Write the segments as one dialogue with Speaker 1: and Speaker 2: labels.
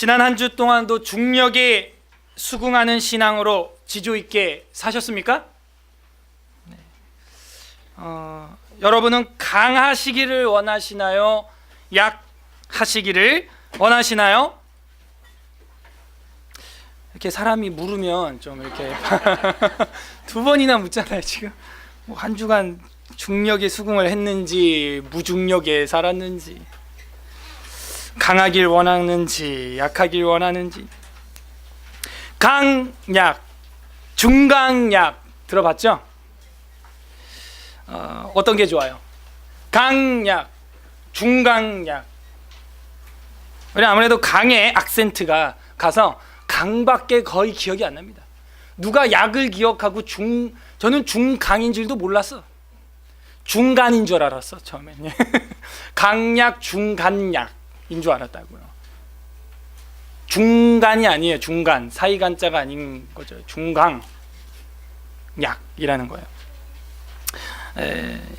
Speaker 1: 지난 한 주 동안도 중력에 수긍하는 신앙으로 지조 있게 사셨습니까? 네. 여러분은 강하시기를 원하시나요? 약하시기를 원하시나요? 이렇게 사람이 물으면 좀 이렇게 두 번이나 묻잖아요. 지금 뭐 한 주간 중력에 수긍을 했는지 무중력에 살았는지, 강하길 원하는지 약하길 원하는지. 강약, 중강약 들어봤죠? 어떤 게 좋아요? 강약, 중강약. 왜냐면 아무래도 강의 악센트가 가서 강밖에 거의 기억이 안 납니다. 누가 약을 기억하고 저는 중강인 줄도 몰랐어. 중간인 줄 알았어 처음엔. 강약, 중간약인 줄 알았다고요. 중간이 아니에요. 중간, 사이간자가 아닌 거죠. 중강약이라는 거예요.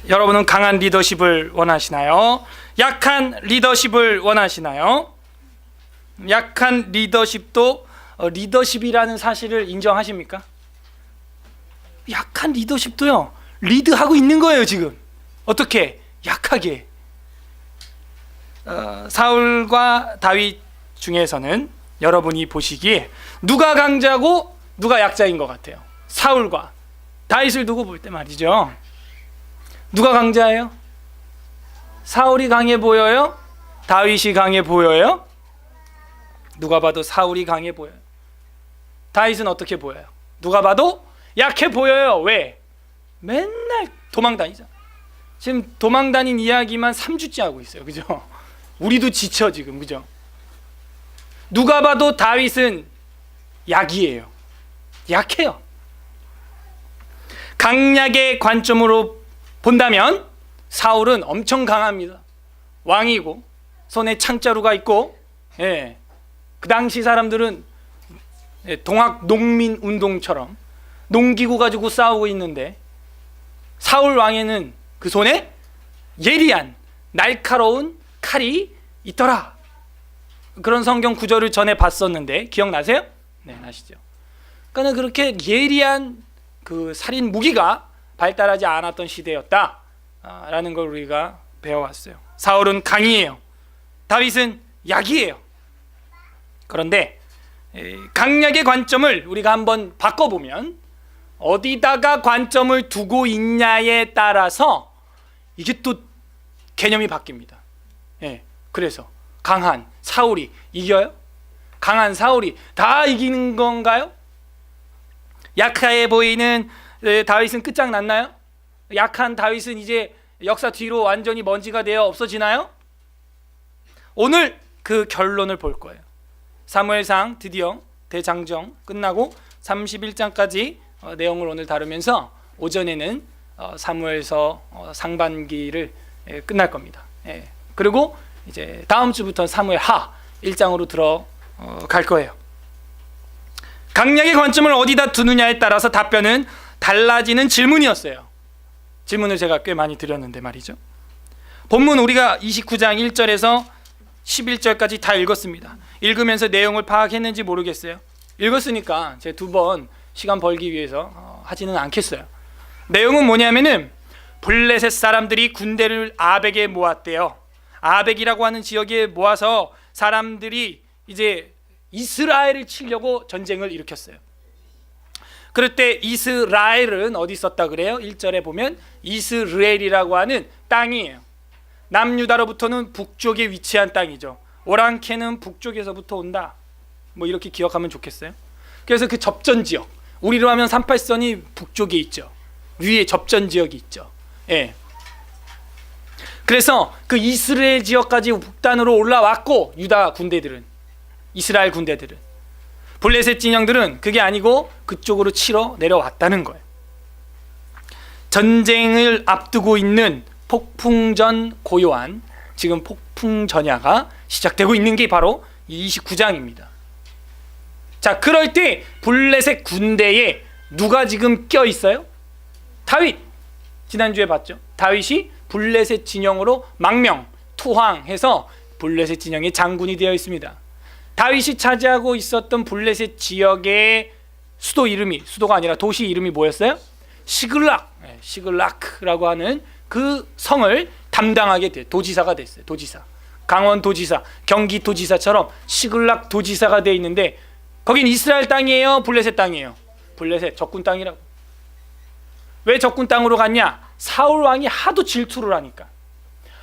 Speaker 1: 여러분은 강한 리더십을 원하시나요? 약한 리더십을 원하시나요? 약한 리더십도 리더십이라는 사실을 인정하십니까? 약한 리더십도요, 리드하고 있는 거예요 지금. 어떻게? 약하게. 사울과 다윗 중에서는 여러분이 보시기에 누가 강자고 누가 약자인 것 같아요? 사울과 다윗을 두고 볼 때 말이죠. 누가 강자예요? 사울이 강해 보여요? 다윗이 강해 보여요? 누가 봐도 사울이 강해 보여요. 다윗은 어떻게 보여요? 누가 봐도 약해 보여요. 왜? 맨날 도망다니잖아. 지금 도망다닌 이야기만 3주째 하고 있어요. 그죠? 우리도 지쳐 지금. 그죠? 누가 봐도 다윗은 약이에요. 약해요. 강약의 관점으로 본다면 사울은 엄청 강합니다. 왕이고 손에 창자루가 있고, 그 당시 사람들은 동학 농민 운동처럼 농기구 가지고 싸우고 있는데, 사울 왕에는 그 손에 예리한 날카로운 칼이 있더라. 그런 성경 구절을 전에 봤었는데 기억나세요? 네, 나시죠? 그러니까 그렇게 예리한 그 살인 무기가 발달하지 않았던 시대였다라는 걸 우리가 배워왔어요. 사울은 강이에요. 다윗은 약이에요. 그런데 강약의 관점을 우리가 한번 바꿔보면 어디다가 관점을 두고 있냐에 따라서 이게 또 개념이 바뀝니다. 그래서 강한 사울이 이겨요? 강한 사울이 다 이기는 건가요? 약해 보이는 다윗은 끝장났나요? 약한 다윗은 이제 역사 뒤로 완전히 먼지가 되어 없어지나요? 오늘 그 결론을 볼 거예요. 사무엘상 드디어 대장정 끝나고 31장까지 내용을 오늘 다루면서 오전에는 사무엘서 상반기를 끝날 겁니다. 그리고 이제 다음 주부터 사무엘 하 1장으로 들어갈 거예요. 강약의 관점을 어디다 두느냐에 따라서 답변은 달라지는 질문이었어요. 질문을 제가 꽤 많이 드렸는데 말이죠. 본문 우리가 29장 1절에서 11절까지 다 읽었습니다. 읽으면서 내용을 파악했는지 모르겠어요. 읽었으니까 제 2번 시간 벌기 위해서 하지는 않겠어요. 내용은 뭐냐면은 블레셋 사람들이 군대를 아벡에 모았대요. 아벡이라고 하는 지역에 모아서 사람들이 이제 이스라엘을 치려고 전쟁을 일으켰어요. 그럴 때 이스라엘은 어디 있었다 그래요? 1절에 보면 이스르엘이라고 하는 땅이에요. 남유다로부터는 북쪽에 위치한 땅이죠. 오랑캐는 북쪽에서부터 온다. 뭐 이렇게 기억하면 좋겠어요. 그래서 그 접전 지역, 우리로 하면 38선이 북쪽에 있죠. 위에 접전 지역이 있죠. 그래서 그 이스라엘 지역까지 북단으로 올라왔고, 유다 군대들은, 이스라엘 군대들은, 블레셋 진영들은 그게 아니고 그쪽으로 치러 내려왔다는 거예요. 전쟁을 앞두고 있는 폭풍전 고요한 지금 폭풍전야가 시작되고 있는 게 바로 29장입니다. 자, 그럴 때 블레셋 군대에 누가 지금 껴 있어요? 다윗. 지난주에 봤죠? 다윗이 블레셋 진영으로 망명, 투항해서 블레셋 진영의 장군이 되어 있습니다. 다윗이 차지하고 있었던 블레셋 지역의 수도가 아니라 도시 이름이 뭐였어요? 시글락라고 하는 그 성을 담당하게 돼. 도지사가 됐어요. 도지사. 강원도지사, 경기도지사처럼 시글락 도지사가 돼 있는데, 거긴 이스라엘 땅이에요, 블레셋 땅이에요? 블레셋, 적군 땅이라고. 왜 적군 땅으로 갔냐? 사울 왕이 하도 질투를 하니까,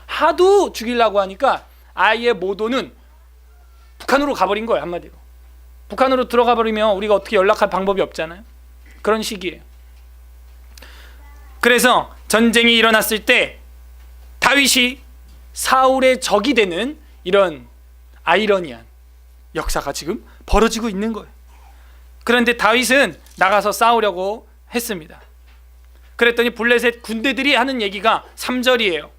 Speaker 1: 하도 죽이려고 하니까 아예 못 오는 북한으로 가버린 거예요. 한마디로 북한으로 들어가 버리면 우리가 어떻게 연락할 방법이 없잖아요. 그런 시기예요. 그래서 전쟁이 일어났을 때 다윗이 사울의 적이 되는 이런 아이러니한 역사가 지금 벌어지고 있는 거예요. 그런데 다윗은 나가서 싸우려고 했습니다. 그랬더니 블레셋 군대들이 하는 얘기가 3절이에요.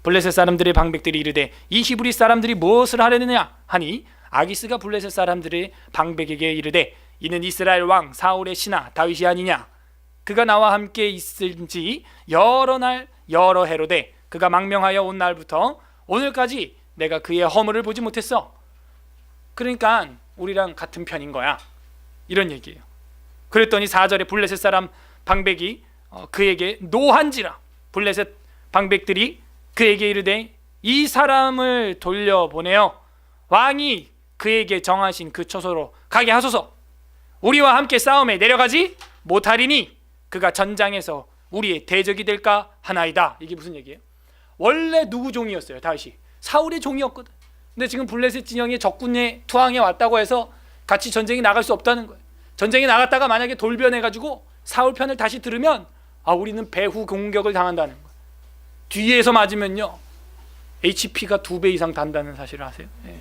Speaker 1: 블레셋 사람들의 방백들이 이르되 이 히브리 사람들이 무엇을 하려느냐 하니, 아기스가 블레셋 사람들의 방백에게 이르되 이는 이스라엘 왕 사울의 신하 다윗이 아니냐. 그가 나와 함께 있은지 여러 날 여러 해로되 그가 망명하여 온 날부터 오늘까지 내가 그의 허물을 보지 못했어. 그러니까 우리랑 같은 편인 거야, 이런 얘기예요. 그랬더니 4절에 블레셋 사람 방백이 그에게 노한지라. 블레셋 방백들이 그에게 이르되 이 사람을 돌려보내어 왕이 그에게 정하신 그 처소로 가게 하소서. 우리와 함께 싸움에 내려가지 못하리니 그가 전장에서 우리의 대적이 될까 하나이다. 이게 무슨 얘기예요? 원래 누구 종이었어요? 다윗이 사울의 종이었거든. 근데 지금 블레셋 진영의 적군에 투항해 왔다고 해서 같이 전쟁이 나갈 수 없다는 거예요. 전쟁이 나갔다가 만약에 돌변해가지고 사울 편을 다시 들으면 우리는 배후 공격을 당한다는 거예요. 뒤에서 맞으면요 HP가 2배 이상 단다는 사실을 아세요? 예.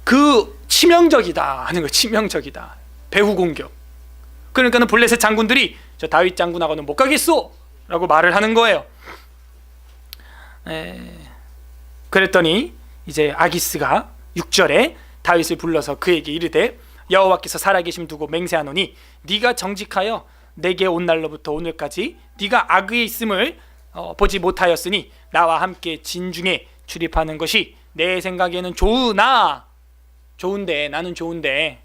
Speaker 1: 그 치명적이다 하는 거예요. 치명적이다. 배후 공격. 그러니까는 블레셋 장군들이 저 다윗 장군하고는 못 가겠소 라고 말을 하는 거예요. 그랬더니 이제 아기스가 6절에 다윗을 불러서 그에게 이르되 여호와께서 살아계심 두고 맹세하노니 네가 정직하여 내게 온 날로부터 오늘까지 네가 악에 있음을 보지 못하였으니 나와 함께 진중에 출입하는 것이 내 생각에는 좋은데 나는 좋은데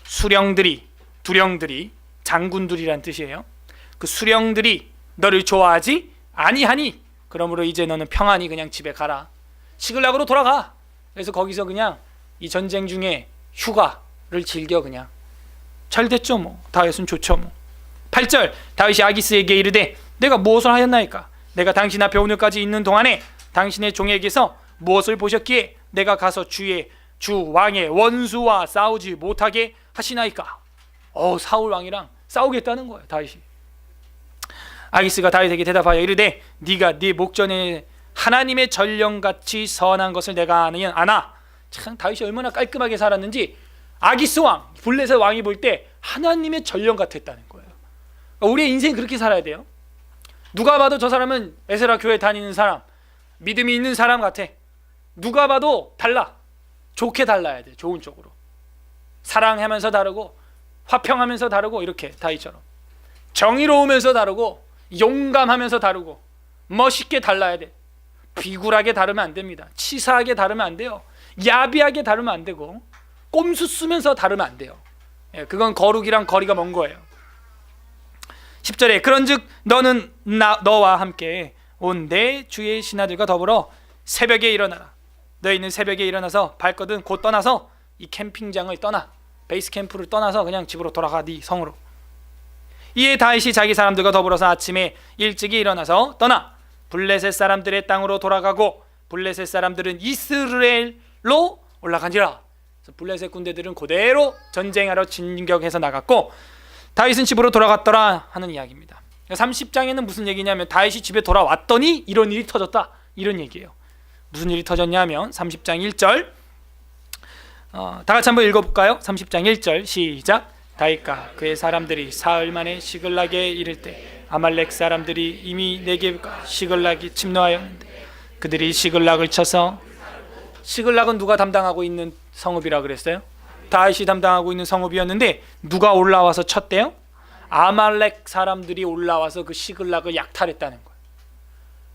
Speaker 1: 수령들이 두령들이 장군들이란 뜻이에요. 그 수령들이 너를 좋아하지 아니하니 그러므로 이제 너는 평안히 그냥 집에 가라. 시글락으로 돌아가. 그래서 거기서 그냥 이 전쟁 중에 휴가를 즐겨. 그냥 잘 됐죠 뭐. 다윗은 좋죠 뭐. 8절 다윗이 아기스에게 이르되 내가 무엇을 하였나이까? 내가 당신 앞에 오늘까지 있는 동안에 당신의 종에게서 무엇을 보셨기에 내가 가서 주 왕의 원수와 싸우지 못하게 하시나이까? 사울 왕이랑 싸우겠다는 거예요 다윗이. 아기스가 다윗에게 대답하여 이르되 네가 네 목전에 하나님의 전령같이 선한 것을 내가 아나. 참 다윗이 얼마나 깔끔하게 살았는지 아기스 왕, 블레셋 왕이 볼 때 하나님의 전령 같았다는 거예요. 우리의 인생 그렇게 살아야 돼요. 누가 봐도 저 사람은 에스라 교회 다니는 사람, 믿음이 있는 사람 같아. 누가 봐도 달라. 좋게 달라야 돼. 좋은 쪽으로. 사랑하면서 다르고 화평하면서 다르고, 이렇게 다윗처럼 정의로우면서 다르고 용감하면서 다르고 멋있게 달라야 돼. 비굴하게 다르면 안 됩니다. 치사하게 다르면 안 돼요. 야비하게 다르면 안 되고 꼼수 쓰면서 다르면 안 돼요. 그건 거룩이랑 거리가 먼 거예요. 10절에 그런즉 너는 너와 함께 온 내 주의 신하들과 더불어 새벽에 일어나라. 너희는 새벽에 일어나서 발거든 곧 떠나서 이 캠핑장을 떠나, 베이스 캠프를 떠나서 그냥 집으로 돌아가. 네 성으로. 이에 다윗이 자기 사람들과 더불어서 아침에 일찍이 일어나서 떠나 블레셋 사람들의 땅으로 돌아가고 블레셋 사람들은 이스라엘로 올라가니라. 그래서 블레셋 군대들은 그대로 전쟁하러 진격해서 나갔고 다윗은 집으로 돌아갔더라 하는 이야기입니다. 30장에는 무슨 얘기냐면 다윗이 집에 돌아왔더니 이런 일이 터졌다, 이런 얘기예요. 무슨 일이 터졌냐면 30장 1절 다 같이 한번 읽어볼까요? 30장 1절 시작. 다윗과 그의 사람들이 사흘 만에 시글락에 이를 때 아말렉 사람들이 이미 네겝과 시글락이 침노하였는데 그들이 시글락을 쳐서, 시글락은 누가 담당하고 있는 성읍이라 그랬어요? 다윗이 담당하고 있는 성읍이었는데 누가 올라와서 쳤대요? 아말렉 사람들이 올라와서 그 시글락을 약탈했다는 거예요.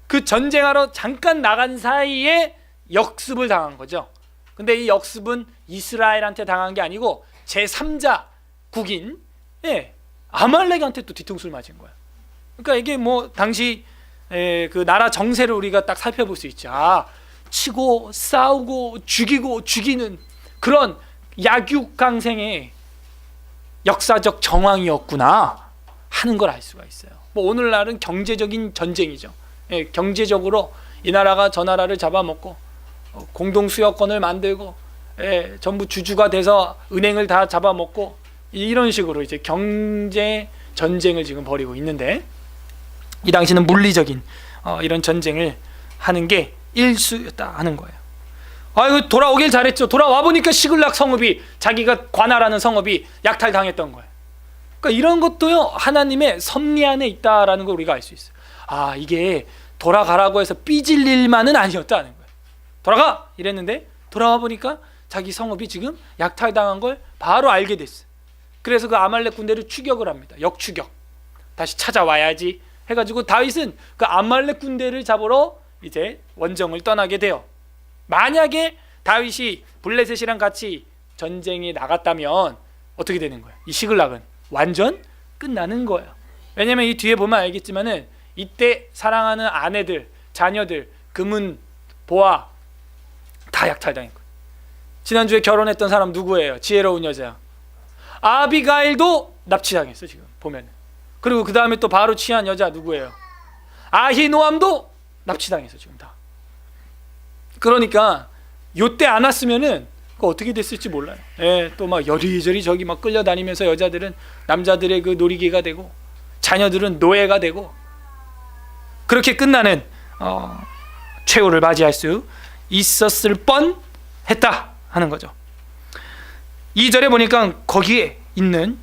Speaker 1: 그 전쟁하러 잠깐 나간 사이에 역습을 당한 거죠. 근데 이 역습은 이스라엘한테 당한 게 아니고 제3자 국인 아말렉한테 또 뒤통수를 맞은 거야. 그러니까 이게 뭐 당시 그 나라 정세를 우리가 딱 살펴볼 수 있죠. 치고 싸우고 죽이고 죽이는 그런 약육강생의 역사적 정황이었구나 하는 걸 알 수가 있어요. 뭐 오늘날은 경제적인 전쟁이죠. 경제적으로 이 나라가 저 나라를 잡아먹고 공동 수여권을 만들고 전부 주주가 돼서 은행을 다 잡아먹고 이런 식으로 이제 경제 전쟁을 지금 벌이고 있는데, 이 당시는 물리적인 이런 전쟁을 하는 게 일수였다 하는 거예요. 이거 돌아오길 잘했죠. 돌아와 보니까 시글락 성읍이, 자기가 관할하는 성읍이 약탈당했던 거예요. 그러니까 이런 것도요, 하나님의 섭리 안에 있다라는 걸 우리가 알 수 있어요. 이게 돌아가라고 해서 삐질 일만은 아니었다는 거예요. 돌아가! 이랬는데 돌아와 보니까 자기 성읍이 지금 약탈당한 걸 바로 알게 됐어요. 그래서 그 아말렉 군대를 추격을 합니다. 역추격. 다시 찾아와야지 해가지고 다윗은 그 아말렉 군대를 잡으러 이제 원정을 떠나게 돼요. 만약에 다윗이 블레셋이랑 같이 전쟁에 나갔다면 어떻게 되는 거예요? 이 시글락은 완전 끝나는 거예요. 왜냐면 이 뒤에 보면 알겠지만은 이때 사랑하는 아내들, 자녀들, 금은, 보아 다 약탈당했거든요. 지난주에 결혼했던 사람 누구예요? 지혜로운 여자 아비가일도 납치당했어 지금 보면. 그리고 그 다음에 또 바로 취한 여자 누구예요? 아히노암도 납치당했어 지금 다. 그러니까 요때 안 왔으면은 그 어떻게 됐을지 몰라요. 또 막 여리저리 저기 막 끌려다니면서 여자들은 남자들의 그 놀이기가 되고 자녀들은 노예가 되고 그렇게 끝나는 최후를 맞이할 수 있었을 뻔했다 하는 거죠. 2절에 보니까 거기에 있는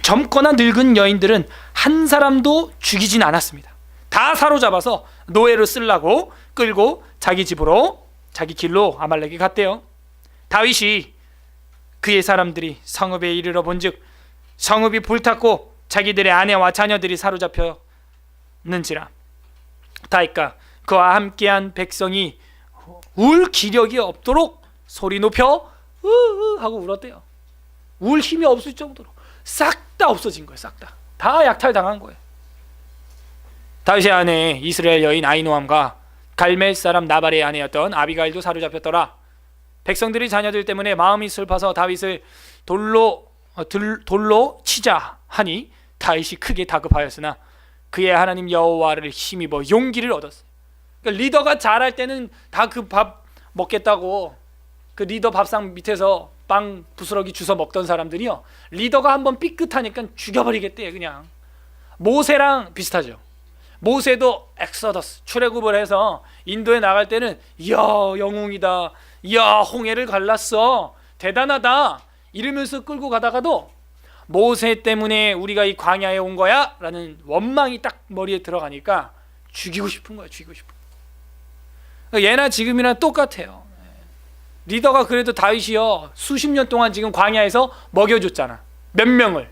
Speaker 1: 젊거나 늙은 여인들은 한 사람도 죽이진 않았습니다. 다 사로잡아서 노예로 쓰려고 끌고 자기 집으로, 자기 길로 아말렉이 갔대요. 다윗이 그의 사람들이 성읍에 이르러 본즉 성읍이 불탔고 자기들의 아내와 자녀들이 사로잡혔는지라. 다윗과 그와 함께한 백성이 울 기력이 없도록 소리 높여 으으 하고 울었대요. 울 힘이 없을 정도로 싹 다 없어진 거예요. 싹 다 약탈당한 거예요. 다윗의 아내 이스라엘 여인 아히노암과 갈멜 사람 나발의 아내였던 아비가일도 사로잡혔더라. 백성들이 자녀들 때문에 마음이 슬퍼서 다윗을 돌로 치자 하니 다윗이 크게 다급하였으나 그의 하나님 여호와를 힘입어 용기를 얻었어요. 그러니까 리더가 잘할 때는 다 그 밥 먹겠다고 그 리더 밥상 밑에서 빵 부스러기 주워 먹던 사람들이요, 리더가 한번 삐끗하니까 죽여버리겠대요. 그냥 모세랑 비슷하죠. 모세도 엑소더스 출애굽을 해서 인도에 나갈 때는 이야 영웅이다, 이야 홍해를 갈랐어, 대단하다 이러면서 끌고 가다가도 모세 때문에 우리가 이 광야에 온 거야 라는 원망이 딱 머리에 들어가니까 죽이고 싶은 거야. 죽이고 싶은 거야. 예나 지금이나 똑같아요. 리더가 그래도 다윗이요 수십 년 동안 지금 광야에서 먹여줬잖아. 몇 명을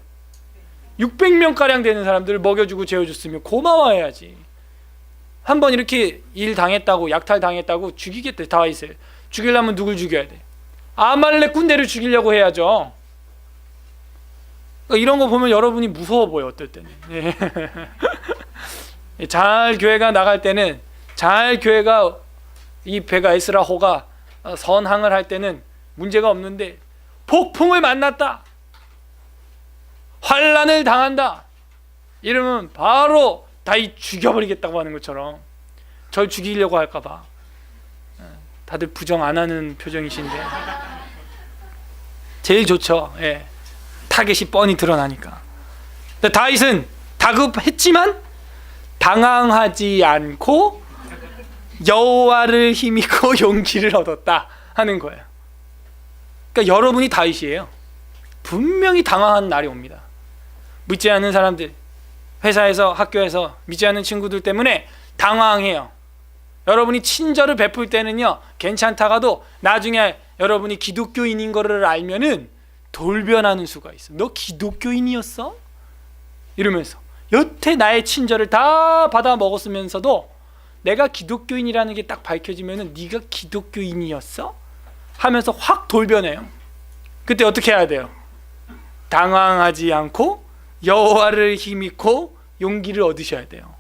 Speaker 1: 600명가량 되는 사람들을 먹여주고 재워줬으면 고마워해야지. 한번 이렇게 일 당했다고, 약탈 당했다고 죽이겠대. 다윗을 죽이려면 누굴 죽여야 돼? 아말렉 군대를 죽이려고 해야죠. 그러니까 이런 거 보면 여러분이 무서워 보여. 어떨 때는 잘 교회가 나갈 때는, 잘 교회가 이 배가 에스라호가 선항을 할 때는 문제가 없는데 폭풍을 만났다, 환난을 당한다 이러면 바로 다윗 죽여버리겠다고 하는 것처럼 절 죽이려고 할까봐 다들 부정 안 하는 표정이신데 제일 좋죠. 타겟이 뻔히 드러나니까. 근데 다윗은 다급했지만 당황하지 않고 여호와를 힘입고 용기를 얻었다 하는 거예요. 그러니까 여러분이 다윗이에요. 분명히 당황한 날이 옵니다. 믿지 않는 사람들, 회사에서, 학교에서 믿지 않는 친구들 때문에 당황해요. 여러분이 친절을 베풀 때는요 괜찮다가도 나중에 여러분이 기독교인인 거를 알면은 돌변하는 수가 있어. 너 기독교인이었어? 이러면서 여태 나의 친절을 다 받아 먹었으면서도 내가 기독교인이라는 게 딱 밝혀지면은 네가 기독교인이었어? 하면서 확 돌변해요. 그때 어떻게 해야 돼요? 당황하지 않고 여호와를 힘입고 용기를 얻으셔야 돼요.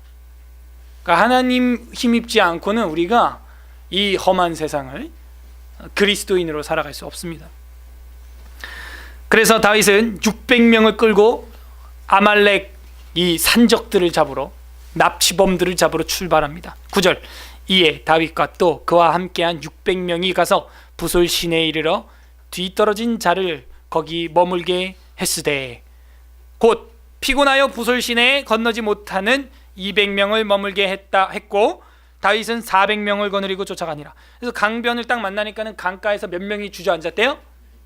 Speaker 1: 그러니까 하나님 힘입지 않고는 우리가 이 험한 세상을 그리스도인으로 살아갈 수 없습니다. 그래서 다윗은 600명을 끌고 아말렉 이 산적들을 잡으러, 납치범들을 잡으러 출발합니다. 9절, 이에 다윗과 또 그와 함께한 600명이 가서 부솔 시내에 이르러 뒤떨어진 자를 거기 머물게 했으되, 곧 피곤하여 부솔 시내에 건너지 못하는 200명을 머물게 했고 다윗은 400명을 거느리고 쫓아가니라. 그래서 강변을 딱 만나니까는 강가에서 몇 명이 주저앉았대요?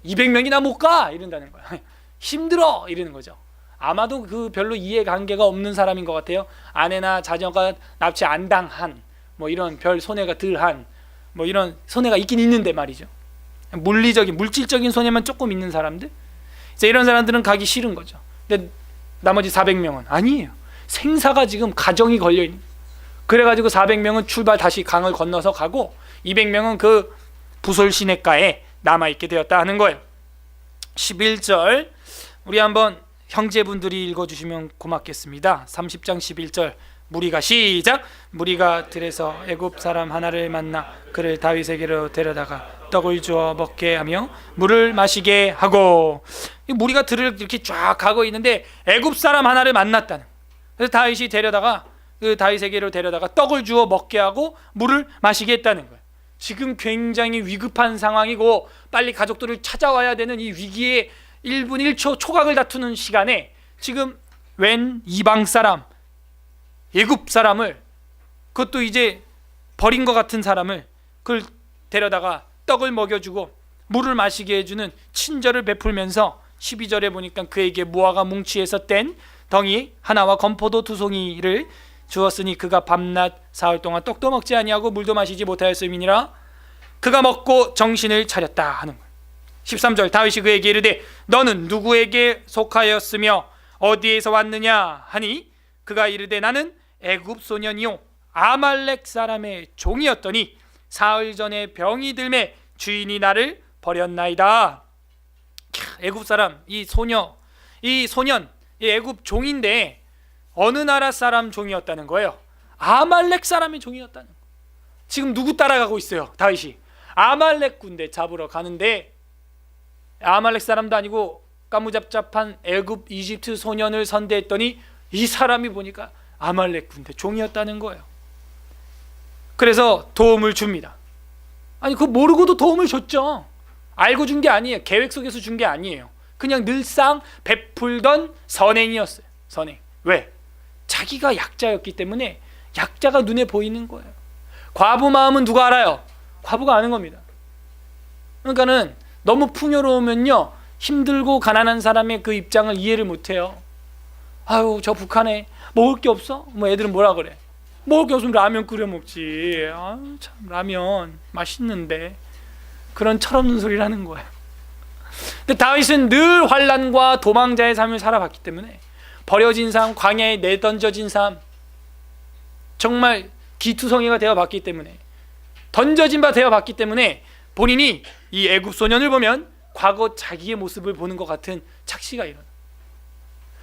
Speaker 1: 200명이나 못 가! 이런다는 거야. 힘들어! 이러는 거죠. 아마도 그 별로 이해관계가 없는 사람인 것 같아요. 아내나 자녀가 납치 안 당한, 뭐 이런 별 손해가 덜한, 뭐 이런 손해가 있긴 있는데 말이죠. 물리적인, 물질적인 손해만 조금 있는 사람들, 이제 이런 사람들은 가기 싫은 거죠. 근데 나머지 400명은 아니에요. 생사가 지금 가정이 걸려있는, 그래가지고 400명은 출발 다시 강을 건너서 가고 200명은 그 부솔 시내가에 남아있게 되었다 하는 거예요. 11절 우리 한번 형제분들이 읽어주시면 고맙겠습니다. 30장 11절 무리가 시작. 무리가 들에서 애굽 사람 하나를 만나 그를 다윗에게로 데려다가 떡을 주어 먹게 하며 물을 마시게 하고, 무리가 들을 이렇게 쫙 가고 있는데 애굽 사람 하나를 만났다는. 그래서 다윗이 데려다가 그 다윗에게로 데려다가 떡을 주어 먹게 하고 물을 마시게 했다는 거예요. 지금 굉장히 위급한 상황이고 빨리 가족들을 찾아와야 되는 이 위기의 1분 1초 초각을 다투는 시간에 지금 웬 이방 사람, 애굽 사람을, 그것도 이제 버린 것 같은 사람을 그걸 데려다가 떡을 먹여주고 물을 마시게 해주는 친절을 베풀면서 12절에 보니까 그에게 무화과 뭉치에서 뗀 덩이 하나와 건포도 2송이를 주었으니 그가 밤낮 사흘 동안 떡도 먹지 아니하고 물도 마시지 못하였음이니라. 그가 먹고 정신을 차렸다 하는 거예요. 13절 다윗이 그에게 이르되 너는 누구에게 속하였으며 어디에서 왔느냐 하니 그가 이르되 나는 애굽 소년이요 아말렉 사람의 종이었더니 사흘 전에 병이 들매 주인이 나를 버렸나이다. 애굽 사람, 이 소년, 이 애굽 종인데 어느 나라 사람 종이었다는 거예요? 아말렉 사람의 종이었다는 거예요. 지금 누구 따라가고 있어요? 다윗이 아말렉 군대 잡으러 가는데 아말렉 사람도 아니고 까무잡잡한 애굽 이집트 소년을 선대했더니 이 사람이 보니까 아말렉 군대 종이었다는 거예요. 그래서 도움을 줍니다. 아니 그거 모르고도 도움을 줬죠. 알고 준 게 아니에요. 계획 속에서 준 게 아니에요. 그냥 늘상 베풀던 선행이었어요. 선행. 왜? 자기가 약자였기 때문에 약자가 눈에 보이는 거예요. 과부 마음은 누가 알아요? 과부가 아는 겁니다. 그러니까는 너무 풍요로우면요 힘들고 가난한 사람의 그 입장을 이해를 못해요. 아유 저 북한에 먹을 게 없어? 뭐 애들은 뭐라 그래? 먹을 게 없으면 라면 끓여 먹지. 아유 참 라면 맛있는데. 그런 철없는 소리를 하는 거예요. 근데 다윗은 늘 환난과 도망자의 삶을 살아봤기 때문에 버려진 삶, 광야에 내던져진 삶, 정말 기투성이가 되어봤기 때문에, 던져진 바 되어봤기 때문에 본인이 이 애굽 소년을 보면 과거 자기의 모습을 보는 것 같은 착시가 일어나.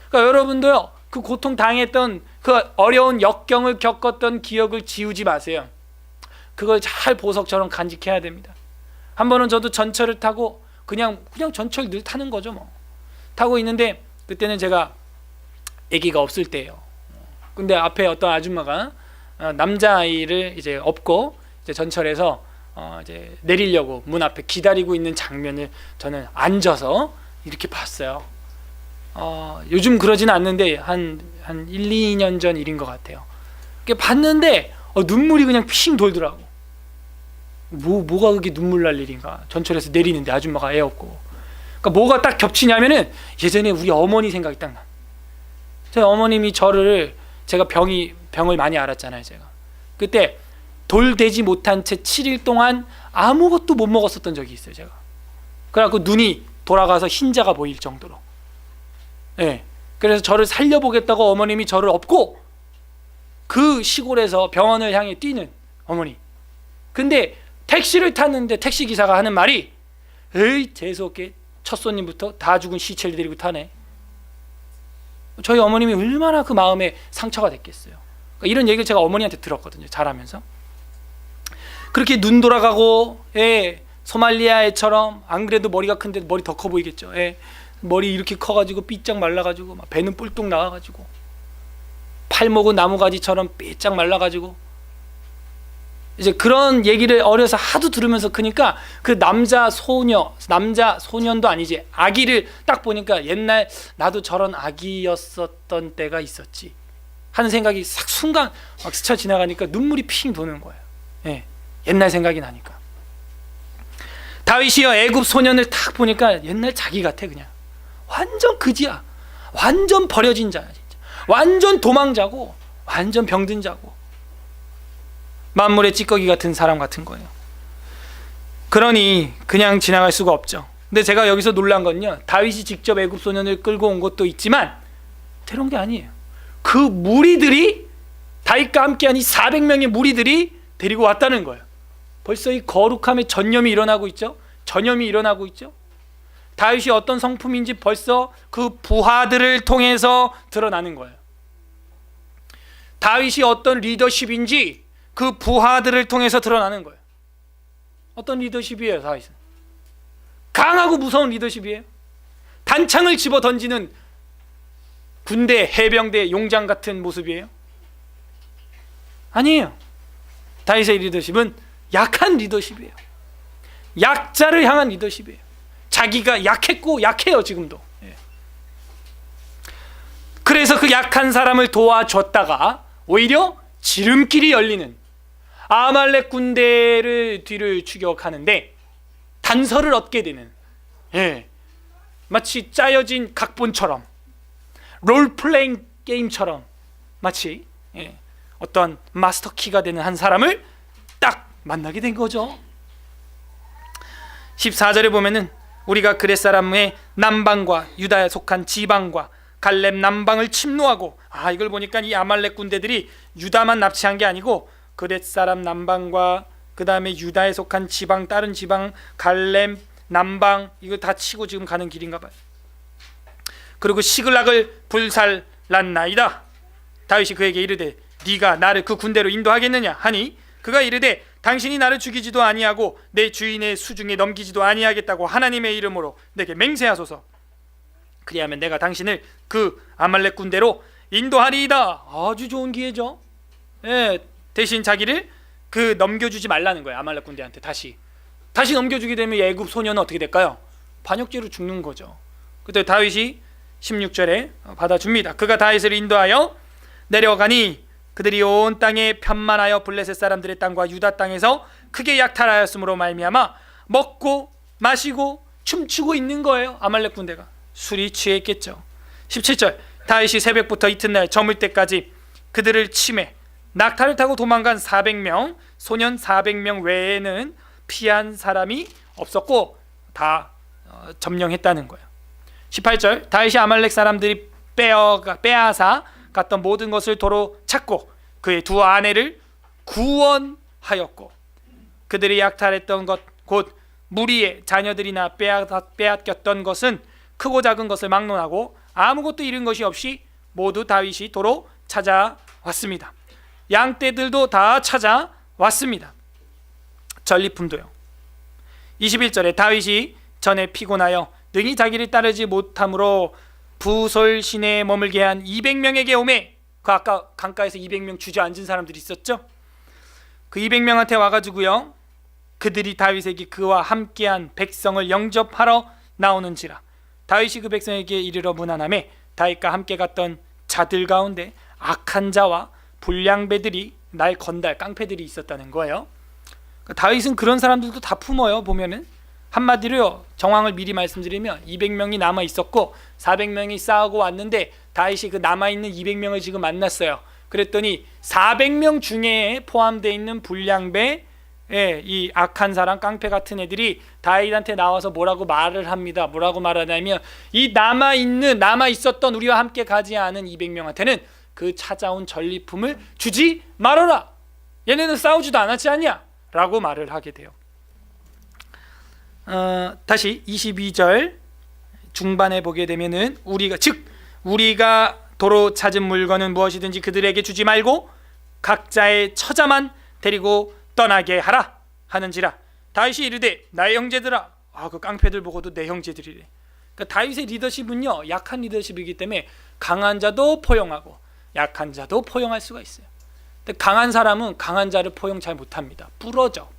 Speaker 1: 그러니까 여러분도요 그 고통 당했던 그 어려운 역경을 겪었던 기억을 지우지 마세요. 그걸 잘 보석처럼 간직해야 됩니다. 한 번은 저도 전철을 타고 그냥 전철 늘 타는 거죠 뭐. 타고 있는데 그때는 제가 아기가 없을 때예요. 근데 앞에 어떤 아줌마가 남자아이를 이제 업고 이제 전철에서 이제 내리려고 문 앞에 기다리고 있는 장면을 저는 앉아서 이렇게 봤어요. 요즘 그러지는 않는데 한 1, 2년 전 일인 것 같아요. 봤는데 눈물이 그냥 핑 돌더라고. 뭐가 그게 눈물 날 일인가? 전철에서 내리는데 아줌마가 애 없고. 그러니까 뭐가 딱 겹치냐면은 예전에 우리 어머니 생각이 딱 나. 저희 어머님이 제가 병을 많이 앓았잖아요. 제가 그때 돌되지 못한 채 7일 동안 아무것도 못 먹었었던 적이 있어요. 제가 그래갖고 눈이 돌아가서 흰자가 보일 정도로. 네. 그래서 저를 살려보겠다고 어머님이 저를 업고 그 시골에서 병원을 향해 뛰는 어머니. 근데 택시를 탔는데 택시기사가 하는 말이 에이 재수없게 첫 손님부터 다 죽은 시체를 데리고 타네. 저희 어머님이 얼마나 그 마음에 상처가 됐겠어요. 그러니까 이런 얘기를 제가 어머니한테 들었거든요, 자라면서. 그렇게 눈 돌아가고, 소말리아 애처럼, 안 그래도 머리가 큰데 머리 더 커 보이겠죠. 머리 이렇게 커가지고 삐쩍 말라가지고 막 배는 뿔뚝 나와가지고 팔목은 나무가지처럼 삐쩍 말라가지고, 이제 그런 얘기를 어려서 하도 들으면서 크니까 그 남자 소년도 아니지, 아기를 딱 보니까 옛날 나도 저런 아기였었던 때가 있었지 하는 생각이 싹 순간 막 스쳐 지나가니까 눈물이 핑 도는 거예요. 옛날 생각이 나니까. 다윗이요, 애굽 소년을 딱 보니까 옛날 자기 같아. 그냥 완전 그지야, 완전 버려진 자야, 진짜. 완전 도망자고, 완전 병든 자고, 만물의 찌꺼기 같은 사람 같은 거예요. 그러니 그냥 지나갈 수가 없죠. 근데 제가 여기서 놀란 건요, 다윗이 직접 애굽 소년을 끌고 온 것도 있지만 데려온 게 아니에요. 그 무리들이, 다윗과 함께한 이 400명의 무리들이 데리고 왔다는 거예요. 벌써 이 거룩함의 전염이 일어나고 있죠. 전염이 일어나고 있죠. 다윗이 어떤 성품인지 벌써 그 부하들을 통해서 드러나는 거예요. 다윗이 어떤 리더십인지 그 부하들을 통해서 드러나는 거예요. 어떤 리더십이에요, 다윗은? 강하고 무서운 리더십이에요. 단창을 집어 던지는 군대, 해병대, 용장 같은 모습이에요? 아니에요. 다윗의 리더십은 약한 리더십이에요. 약자를 향한 리더십이에요. 자기가 약했고 약해요, 지금도. 그래서 그 약한 사람을 도와줬다가 오히려 지름길이 열리는 아말렉 군대를 뒤를 추격하는데 단서를 얻게 되는, 마치 짜여진 각본처럼, 롤플레잉 게임처럼 마치 어떤 마스터키가 되는 한 사람을 딱 만나게 된 거죠. 14절에 보면은 우리가 그렛 사람의 남방과 유다에 속한 지방과 갈렙 남방을 침노하고, 이걸 보니까 이 아말렉 군대들이 유다만 납치한 게 아니고 그렛 사람 남방과 그 다음에 유다에 속한 지방, 다른 지방, 갈렙 남방, 이거 다 치고 지금 가는 길인가 봐요. 그리고 시글락을 불살랐나이다. 다윗이 그에게 이르되 네가 나를 그 군대로 인도하겠느냐 하니, 그가 이르되 당신이 나를 죽이지도 아니하고 내 주인의 수중에 넘기지도 아니하겠다고 하나님의 이름으로 내게 맹세하소서. 그리하면 내가 당신을 그 아말렉 군대로 인도하리이다. 아주 좋은 기회죠. 대신 자기를 그 넘겨주지 말라는 거예요. 아말렉 군대한테 다시 넘겨주게 되면 애굽 소년은 어떻게 될까요? 반역죄로 죽는 거죠. 그때 다윗이 16절에 받아줍니다. 그가 다윗을 인도하여 내려가니 그들이 온 땅에 편만하여 블레셋 사람들의 땅과 유다 땅에서 크게 약탈하였으므로 말미암아 먹고 마시고 춤추고 있는 거예요. 아말렉 군대가 술이 취했겠죠. 17절, 다윗이 새벽부터 이튿날 저물 때까지 그들을 치매 낙타를 타고 도망간 400명, 소년 400명 외에는 피한 사람이 없었고 다 점령했다는 거예요. 18절, 다윗이 아말렉 사람들이 빼앗아 갔던 모든 것을 도로 찾고 그의 두 아내를 구원하였고, 그들이 약탈했던 것 곧 무리의 자녀들이나 빼앗겼던 것은 크고 작은 것을 막론하고 아무것도 잃은 것이 없이 모두 다윗이 도로 찾아왔습니다. 양떼들도 다 찾아왔습니다. 전리품도요. 21절에 다윗이 전에 피곤하여 능히 자기를 따르지 못함으로 부솔 시내에 머물게 한 200명에게 오매, 그 아까 강가에서 200명 주저앉은 사람들이 있었죠. 그 200명한테 와가지고요, 그들이 다윗에게 그와 함께한 백성을 영접하러 나오는지라. 다윗이 그 백성에게 이르러 문안하매 다윗과 함께 갔던 자들 가운데 악한 자와 불량배들이 날 건달 깡패들이 있었다는 거예요. 다윗은 그런 사람들도 다 품어요. 보면은 한마디로 정황을 미리 말씀드리면 200명이 남아 있었고 400명이 싸우고 왔는데 다윗이 그 남아있는 200명을 지금 만났어요. 그랬더니 400명 중에 포함되어 있는 불량배, 이 악한 사람 깡패 같은 애들이 다윗한테 나와서 뭐라고 말을 합니다. 뭐라고 말하냐면 이 남아 있었던 우리와 함께 가지 않은 200명한테는 그 찾아온 전리품을 주지 말아라. 얘네는 싸우지도 않았지 않냐? 라고 말을 하게 돼요. 다시 22절 중반에 보게 되면은 우리가 도로 찾은 물건은 무엇이든지 그들에게 주지 말고 각자의 처자만 데리고 떠나게 하라 하는지라. 다윗이 이르되 나의 형제들아. 그 깡패들 보고도 내 형제들이래. 그러니까 다윗의 리더십은요, 약한 리더십이기 때문에 강한 자도 포용하고 약한 자도 포용할 수가 있어요. 근데 강한 사람은 강한 자를 포용 잘 못합니다. 부러져.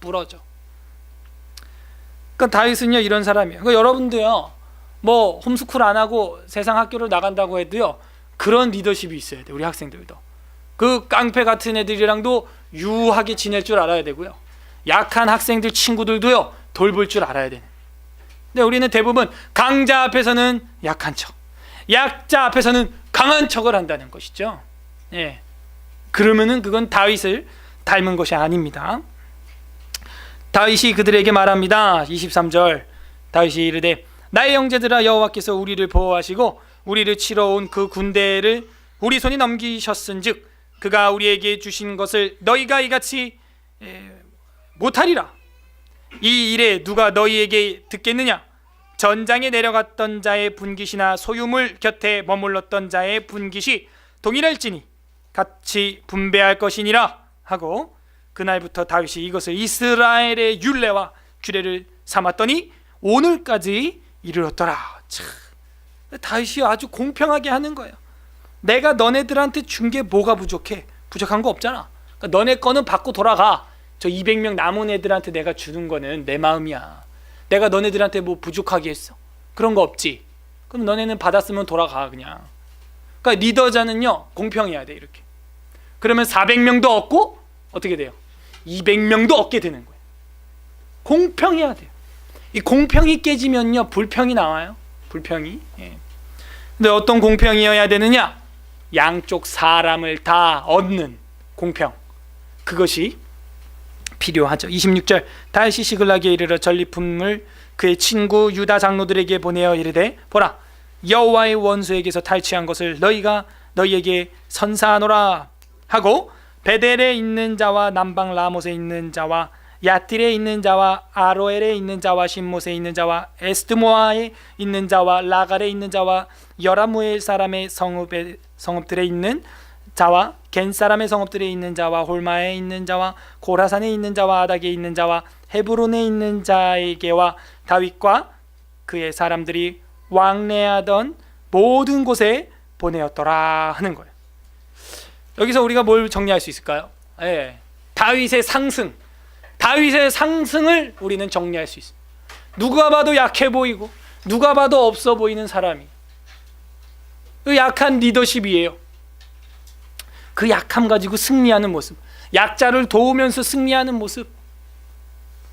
Speaker 1: 그러니까 다윗은요 이런 사람이에요. 그러니까 여러분도요, 뭐 홈스쿨 안 하고 세상 학교를 나간다고 해도요, 그런 리더십이 있어야 돼요. 우리 학생들도 그 깡패 같은 애들이랑도 유하게 지낼 줄 알아야 되고요, 약한 학생들 친구들도요 돌볼 줄 알아야 되는. 근데 우리는 대부분 강자 앞에서는 약한 척, 약자 앞에서는 강한 척을 한다는 것이죠. 예. 그러면은 그건 다윗을 닮은 것이 아닙니다. 다윗이 그들에게 말합니다. 23절 다윗이 이르되 나의 형제들아, 여호와께서 우리를 보호하시고 우리를 치러 온 그 군대를 우리 손이 넘기셨은즉 그가 우리에게 주신 것을 너희가 이같이 못하리라. 이 일에 누가 너희에게 듣겠느냐? 전장에 내려갔던 자의 분깃이나 소유물 곁에 머물렀던 자의 분깃이 동일할지니 같이 분배할 것이니라 하고, 그날부터 다윗이 이것을 이스라엘의 율례와 규례를 삼았더니 오늘까지 이르렀더라. 참, 다윗이 아주 공평하게 하는 거예요. 내가 너네들한테 준 게 뭐가 부족해? 부족한 거 없잖아. 그러니까 너네 거는 받고 돌아가. 저 200명 남은 애들한테 내가 주는 거는 내 마음이야. 내가 너네들한테 뭐 부족하게 했어? 그런 거 없지. 그럼 너네는 받았으면 돌아가 그냥. 그러니까 리더자는요 공평해야 돼. 이렇게 그러면 400명도 얻고 어떻게 돼요? 200명도 얻게 되는 거예요. 공평해야 돼요. 이 공평이 깨지면요 불평이 나와요. 불평이. 예. 근데 어떤 공평이어야 되느냐? 양쪽 사람을 다 얻는 공평, 그것이 필요하죠. 26절 다윗이 시글락에 이르러 전리품을 그의 친구 유다 장로들에게 보내어 이르되 보라, 여호와의 원수에게서 탈취한 것을 너희가 너희에게 선사하노라 하고, 베델에 있는 자와 남방 라못에 있는 자와 야틸에 있는 자와 아로엘에 있는 자와 신못에 있는 자와 에스드모아에 있는 자와 라갈에 있는 자와 여라무엘 사람의 성읍들에 있는 자와 겐 사람의 성읍들에 있는 자와 홀마에 있는 자와 고라산에 있는 자와 아닥에 있는 자와 헤브론에 있는 자에게와 다윗과 그의 사람들이 왕래하던 모든 곳에 보내었더라 하는 거예요. 여기서 우리가 뭘 정리할 수 있을까요? 다윗의 상승을 우리는 정리할 수 있습니다. 누가 봐도 약해 보이고 누가 봐도 없어 보이는 사람이, 그 약한 리더십이에요. 그 약함 가지고 승리하는 모습, 약자를 도우면서 승리하는 모습,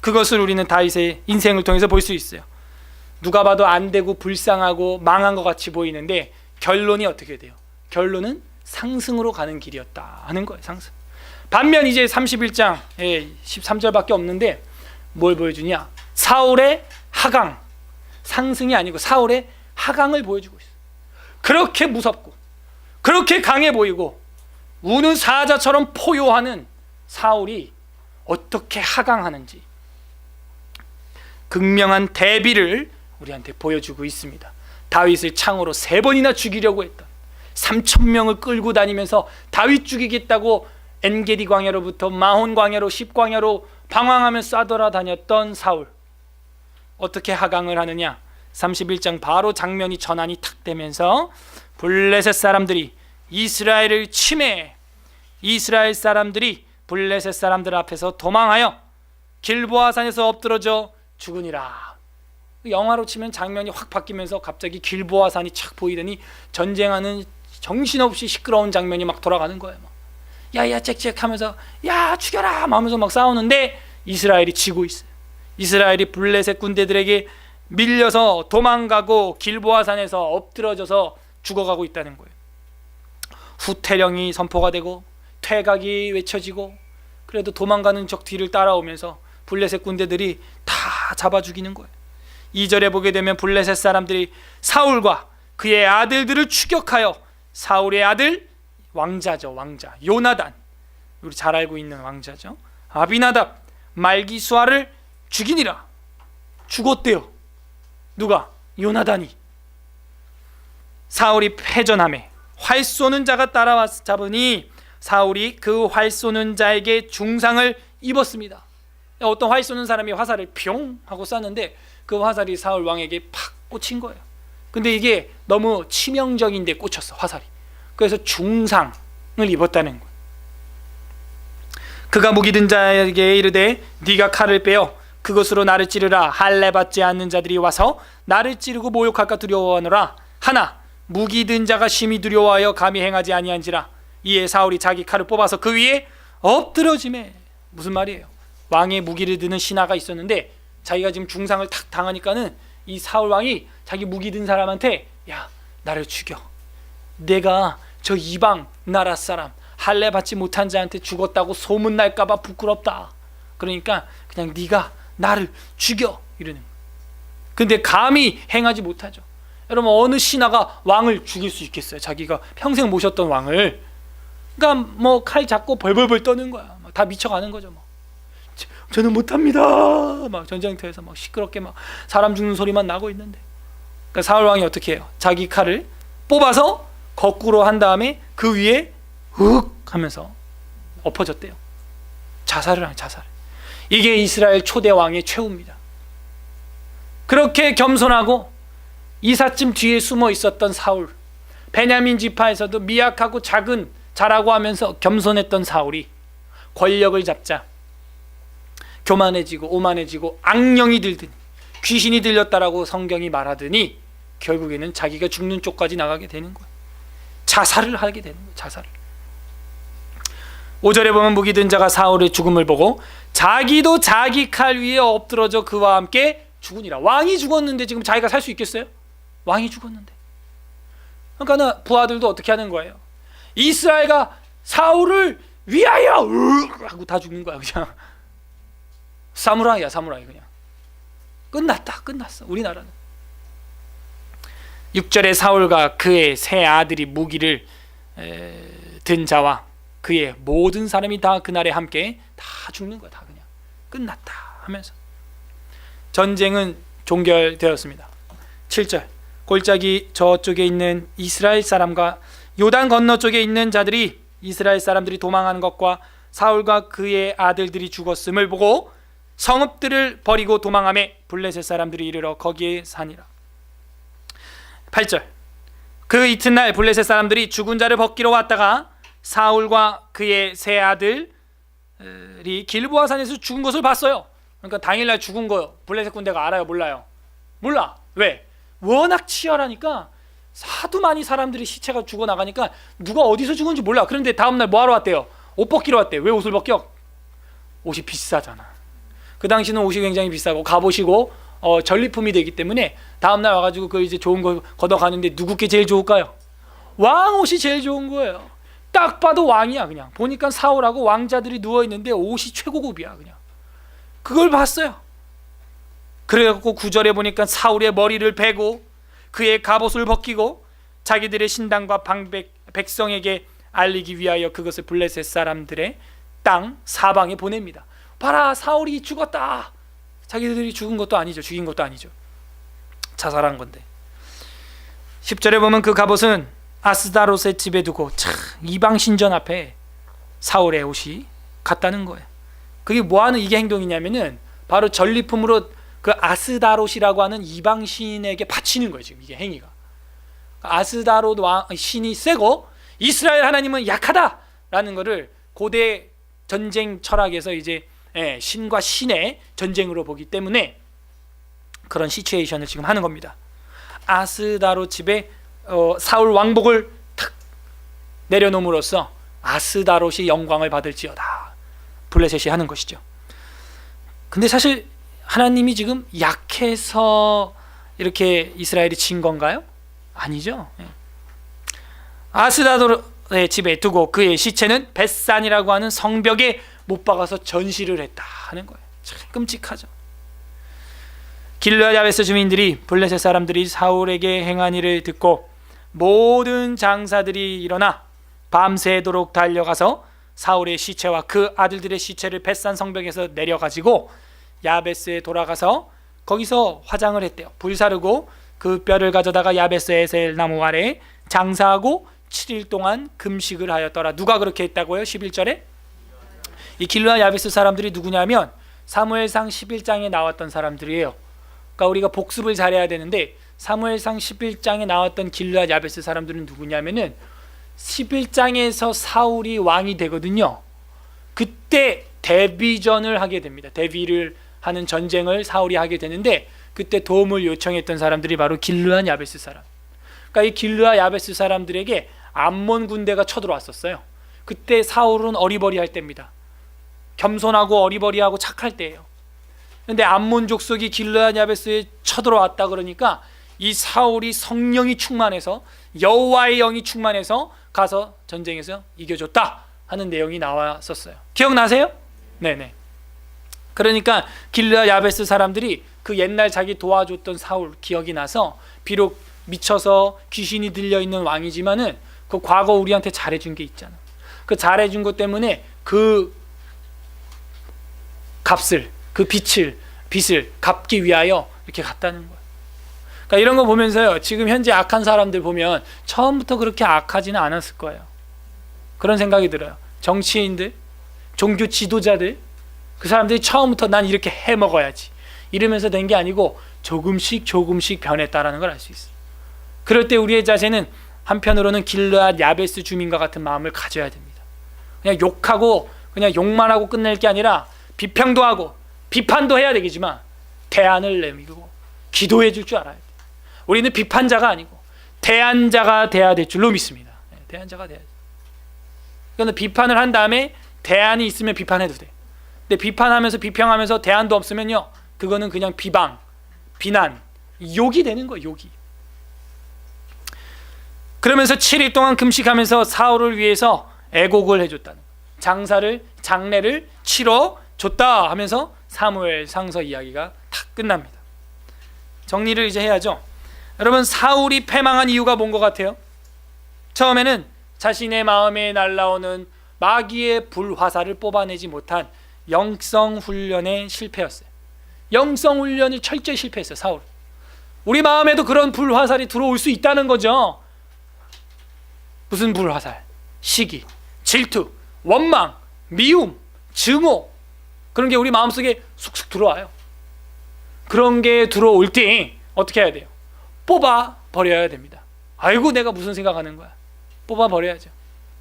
Speaker 1: 그것을 우리는 다윗의 인생을 통해서 볼 수 있어요. 누가 봐도 안 되고 불쌍하고 망한 것 같이 보이는데 결론이 어떻게 돼요? 결론은 상승으로 가는 길이었다 하는 거예요. 상승. 반면 이제 31장 13절밖에 없는데 뭘 보여주냐? 사울의 하강, 상승이 아니고 사울의 하강을 보여주고 있어요. 그렇게 무섭고 그렇게 강해 보이고 우는 사자처럼 포효하는 사울이 어떻게 하강하는지 극명한 대비를 우리한테 보여주고 있습니다. 다윗을 창으로 3번이나 죽이려고 했던, 3,000명을 끌고 다니면서 다윗 죽이겠다고 엔게디 광야로부터 마혼 광야로 10광야로 방황하며 쏴돌아다녔던 사울, 어떻게 하강을 하느냐? 31장 바로 장면이 전환이 탁 되면서 블레셋 사람들이 이스라엘을 침해해 이스라엘 사람들이 블레셋 사람들 앞에서 도망하여 길보아산에서 엎드러져 죽으니라. 영화로 치면 장면이 확 바뀌면서 갑자기 길보아산이 착 보이더니 전쟁하는 정신없이 시끄러운 장면이 막 돌아가는 거예요. 야야 짹짹 하면서 야 죽여라 하면서 막 싸우는데 이스라엘이 지고 있어요. 이스라엘이 블레셋 군대들에게 밀려서 도망가고 길보아산에서 엎드러져서 죽어가고 있다는 거예요. 후퇴령이 선포가 되고 퇴각이 외쳐지고, 그래도 도망가는 적 뒤를 따라오면서 블레셋 군대들이 다 잡아 죽이는 거예요. 2절에 보게 되면 블레셋 사람들이 사울과 그의 아들들을 추격하여 사울의 아들 왕자죠, 왕자 요나단, 우리 잘 알고 있는 왕자죠, 아비나답 말기수아를 죽이니라. 죽었대요. 누가? 요나단이. 사울이 패전함에 활 쏘는 자가 따라와서 잡으니 사울이 그 활 쏘는 자에게 중상을 입었습니다. 어떤 활 쏘는 사람이 화살을 뿅 하고 쐈는데 그 화살이 사울 왕에게 팍 꽂힌 거예요. 근데 이게 너무 치명적인데 꽂혔어, 화살이. 그래서 중상을 입었다는 거예요. 그가 무기 든 자에게 이르되 네가 칼을 빼어 그것으로 나를 찌르라. 할례 받지 않는 자들이 와서 나를 찌르고 모욕할까 두려워하노라. 하나 무기 든 자가 심히 두려워하여 감히 행하지 아니한지라. 이에 사울이 자기 칼을 뽑아서 그 위에 엎드러지매. 무슨 말이에요? 왕의 무기를 드는 신하가 있었는데 자기가 지금 중상을 탁 당하니까는 이 사울 왕이 자기 무기 든 사람한테 야, 나를 죽여. 내가 저 이방 나라 사람 할례 받지 못한 자한테 죽었다고 소문 날까 봐 부끄럽다. 그러니까 그냥 네가 나를 죽여 이러는 거예요. 근데 감히 행하지 못하죠. 여러분, 어느 신하가 왕을 죽일 수 있겠어요? 자기가 평생 모셨던 왕을. 그러니까 뭐 칼 잡고 벌벌벌 떠는 거야. 다 미쳐가는 거죠. 뭐. 저는 못합니다. 막 전쟁터에서 막 시끄럽게 막 사람 죽는 소리만 나고 있는데. 그러니까 사울 왕이 어떻게 해요? 자기 칼을 뽑아서 거꾸로 한 다음에 그 위에 흑 하면서 엎어졌대요. 자살을 하는 자살. 이게 이스라엘 초대 왕의 최후입니다. 그렇게 겸손하고 이삿짐 뒤에 숨어 있었던 사울, 베냐민 지파에서도 미약하고 작은 자라고 하면서 겸손했던 사울이 권력을 잡자 교만해지고 오만해지고 악령이 들더니 귀신이 들렸다라고 성경이 말하더니 결국에는 자기가 죽는 쪽까지 나가게 되는 거예요. 자살을 하게 되는 거예요. 자살을. 5절에 보면 무기 든 자가 사울의 죽음을 보고 자기도 자기 칼 위에 엎드러져 그와 함께 죽으니라. 왕이 죽었는데 지금 자기가 살 수 있겠어요? 왕이 죽었는데. 그러니까 부하들도 어떻게 하는 거예요? 이스라엘가 사울을 위하여 하고 다 죽는 거야. 그냥 사무라이야, 사무라이. 그냥 끝났다, 끝났어. 우리나라는. 6절에 사울과 그의 세 아들이 무기를 든 자와 그의 모든 사람이 다 그날에 함께 다 죽는 거야. 다 그냥 끝났다 하면서 전쟁은 종결되었습니다. 7절 골짜기 저쪽에 있는 이스라엘 사람과 요단 건너쪽에 있는 자들이 이스라엘 사람들이 도망하는 것과 사울과 그의 아들들이 죽었음을 보고 성읍들을 버리고 도망하며 블레셋 사람들이 이르러 거기에 사니라. 8절 그 이튿날 블레셋 사람들이 죽은 자를 벗기러 왔다가 사울과 그의 세 아들이 길보아 산에서 죽은 것을 봤어요. 그러니까 당일날 죽은 거요. 블레셋 군대가 알아요? 몰라요? 몰라. 왜? 워낙 치열하니까 하도 많이 사람들이 시체가 죽어나가니까 누가 어디서 죽은지 몰라. 그런데 다음날 뭐하러 왔대요? 옷 벗기러 왔대. 왜 옷을 벗겨? 옷이 비싸잖아. 그 당시는 옷이 굉장히 비싸고 갑옷이고 전리품이 되기 때문에 다음날 와가지고 그 이제 좋은 거 걷어가는데 누구께 제일 좋을까요? 왕 옷이 제일 좋은 거예요. 딱 봐도 왕이야. 그냥 보니까 사울하고 왕자들이 누워있는데 옷이 최고급이야. 그냥 그걸 봤어요. 그래갖고 9절에 보니까 사울의 머리를 베고 그의 갑옷을 벗기고 자기들의 신당과 백성에게 알리기 위하여 그것을 블레셋 사람들의 땅 사방에 보냅니다. 봐라, 사울이 죽었다. 자기들이 죽은 것도 아니죠. 죽인 것도 아니죠. 자살한 건데. 10절에 보면 그 갑옷은 아스다롯의 집에 두고 이방 신전 앞에 사울의 옷이 갔다는 거예요. 그게 뭐하는 이게 행동이냐면은 바로 전리품으로 그 아스다롯이라고 하는 이방 신에게 바치는 거예요. 지금 이게 행위가. 아스다롯 신이 세고 이스라엘 하나님은 약하다라는 것을 고대 전쟁 철학에서 이제 신과 신의 전쟁으로 보기 때문에 그런 시츄에이션을 지금 하는 겁니다. 아스다롯 집에 사울 왕복을 탁 내려놓음으로써 아스다롯이 영광을 받을지어다. 블레셋이 하는 것이죠. 근데 사실 하나님이 지금 약해서 이렇게 이스라엘이 진 건가요? 아니죠. 아스다롯의 집에 두고 그의 시체는 벳산이라고 하는 성벽에 못 박아서 전시를 했다 하는 거예요. 참 끔찍하죠. 길르앗 야베스 주민들이 블레셋 사람들이 사울에게 행한 일을 듣고 모든 장사들이 일어나 밤새도록 달려가서 사울의 시체와 그 아들들의 시체를 벳산 성벽에서 내려가지고 야베스에 돌아가서 거기서 화장을 했대요. 불 사르고 그 뼈를 가져다가 야베스 에셀 나무 아래 장사하고 7일 동안 금식을 하였더라. 누가 그렇게 했다고요? 11절에 이 길르앗 야베스 사람들이 누구냐면 사무엘상 11장에 나왔던 사람들이에요. 그러니까 우리가 복습을 잘해야 되는데 사무엘상 11장에 나왔던 길르앗 야베스 사람들은 누구냐면은 11장에서 사울이 왕이 되거든요. 그때 데비전을 하게 됩니다. 데비를 하는 전쟁을 사울이 하게 되는데 그때 도움을 요청했던 사람들이 바로 길르앗 야베스 사람. 그러니까 이 길르앗 야베스 사람들에게 암몬 군대가 쳐들어왔었어요. 그때 사울은 어리버리할 때입니다. 겸손하고 어리버리하고 착할 때예요. 그런데 암몬 족속이 길르앗 야베스에 쳐들어왔다 그러니까 이 사울이 성령이 충만해서 여호와의 영이 충만해서 가서 전쟁에서 이겨줬다 하는 내용이 나왔었어요. 기억나세요? 네네. 그러니까 길르앗 야베스 사람들이 그 옛날 자기 도와줬던 사울 기억이 나서 비록 미쳐서 귀신이 들려있는 왕이지만은 그 과거 우리한테 잘해준 게 있잖아. 그 잘해준 것 때문에 그 값을, 그 빚을 갚기 위하여 이렇게 갔다는 거예요. 그러니까 이런 거 보면서요, 지금 현재 악한 사람들 보면 처음부터 그렇게 악하지는 않았을 거예요. 그런 생각이 들어요. 정치인들, 종교 지도자들, 그 사람들이 처음부터 난 이렇게 해먹어야지 이러면서 된 게 아니고 조금씩 변했다라는 걸 알 수 있어요. 그럴 때 우리의 자세는 한편으로는 길르앗 야베스 주민과 같은 마음을 가져야 됩니다. 그냥 욕하고 그냥 욕만 하고 끝낼 게 아니라 비평도 하고 비판도 해야 되겠지만 대안을 내밀고 기도해 줄 줄 알아야 돼요. 우리는 비판자가 아니고 대안자가 돼야 될 줄로 믿습니다. 대안자가 돼야죠. 그러니까 비판을 한 다음에 대안이 있으면 비판해도 돼. 근데 비판하면서 비평하면서 대안도 없으면요, 그거는 그냥 비방, 비난, 욕이 되는 거예요. 욕이. 그러면서 7일 동안 금식하면서 사울을 위해서 애곡을 해줬다는 거예요. 장례를 치러 줬다 하면서 사무엘 상서 이야기가 다 끝납니다. 정리를 이제 해야죠. 여러분, 사울이 패망한 이유가 뭔 것 같아요? 처음에는 자신의 마음에 날라오는 마귀의 불화살을 뽑아내지 못한 영성 훈련에 실패였어요. 영성 훈련을 철저히 실패했어요. 사울. 우리 마음에도 그런 불화살이 들어올 수 있다는 거죠. 무슨 불화살? 시기, 질투, 원망, 미움, 증오, 그런 게 우리 마음속에 쑥쑥 들어와요. 그런 게 들어올 때 어떻게 해야 돼요? 뽑아 버려야 됩니다. 아이고, 내가 무슨 생각하는 거야. 뽑아 버려야죠.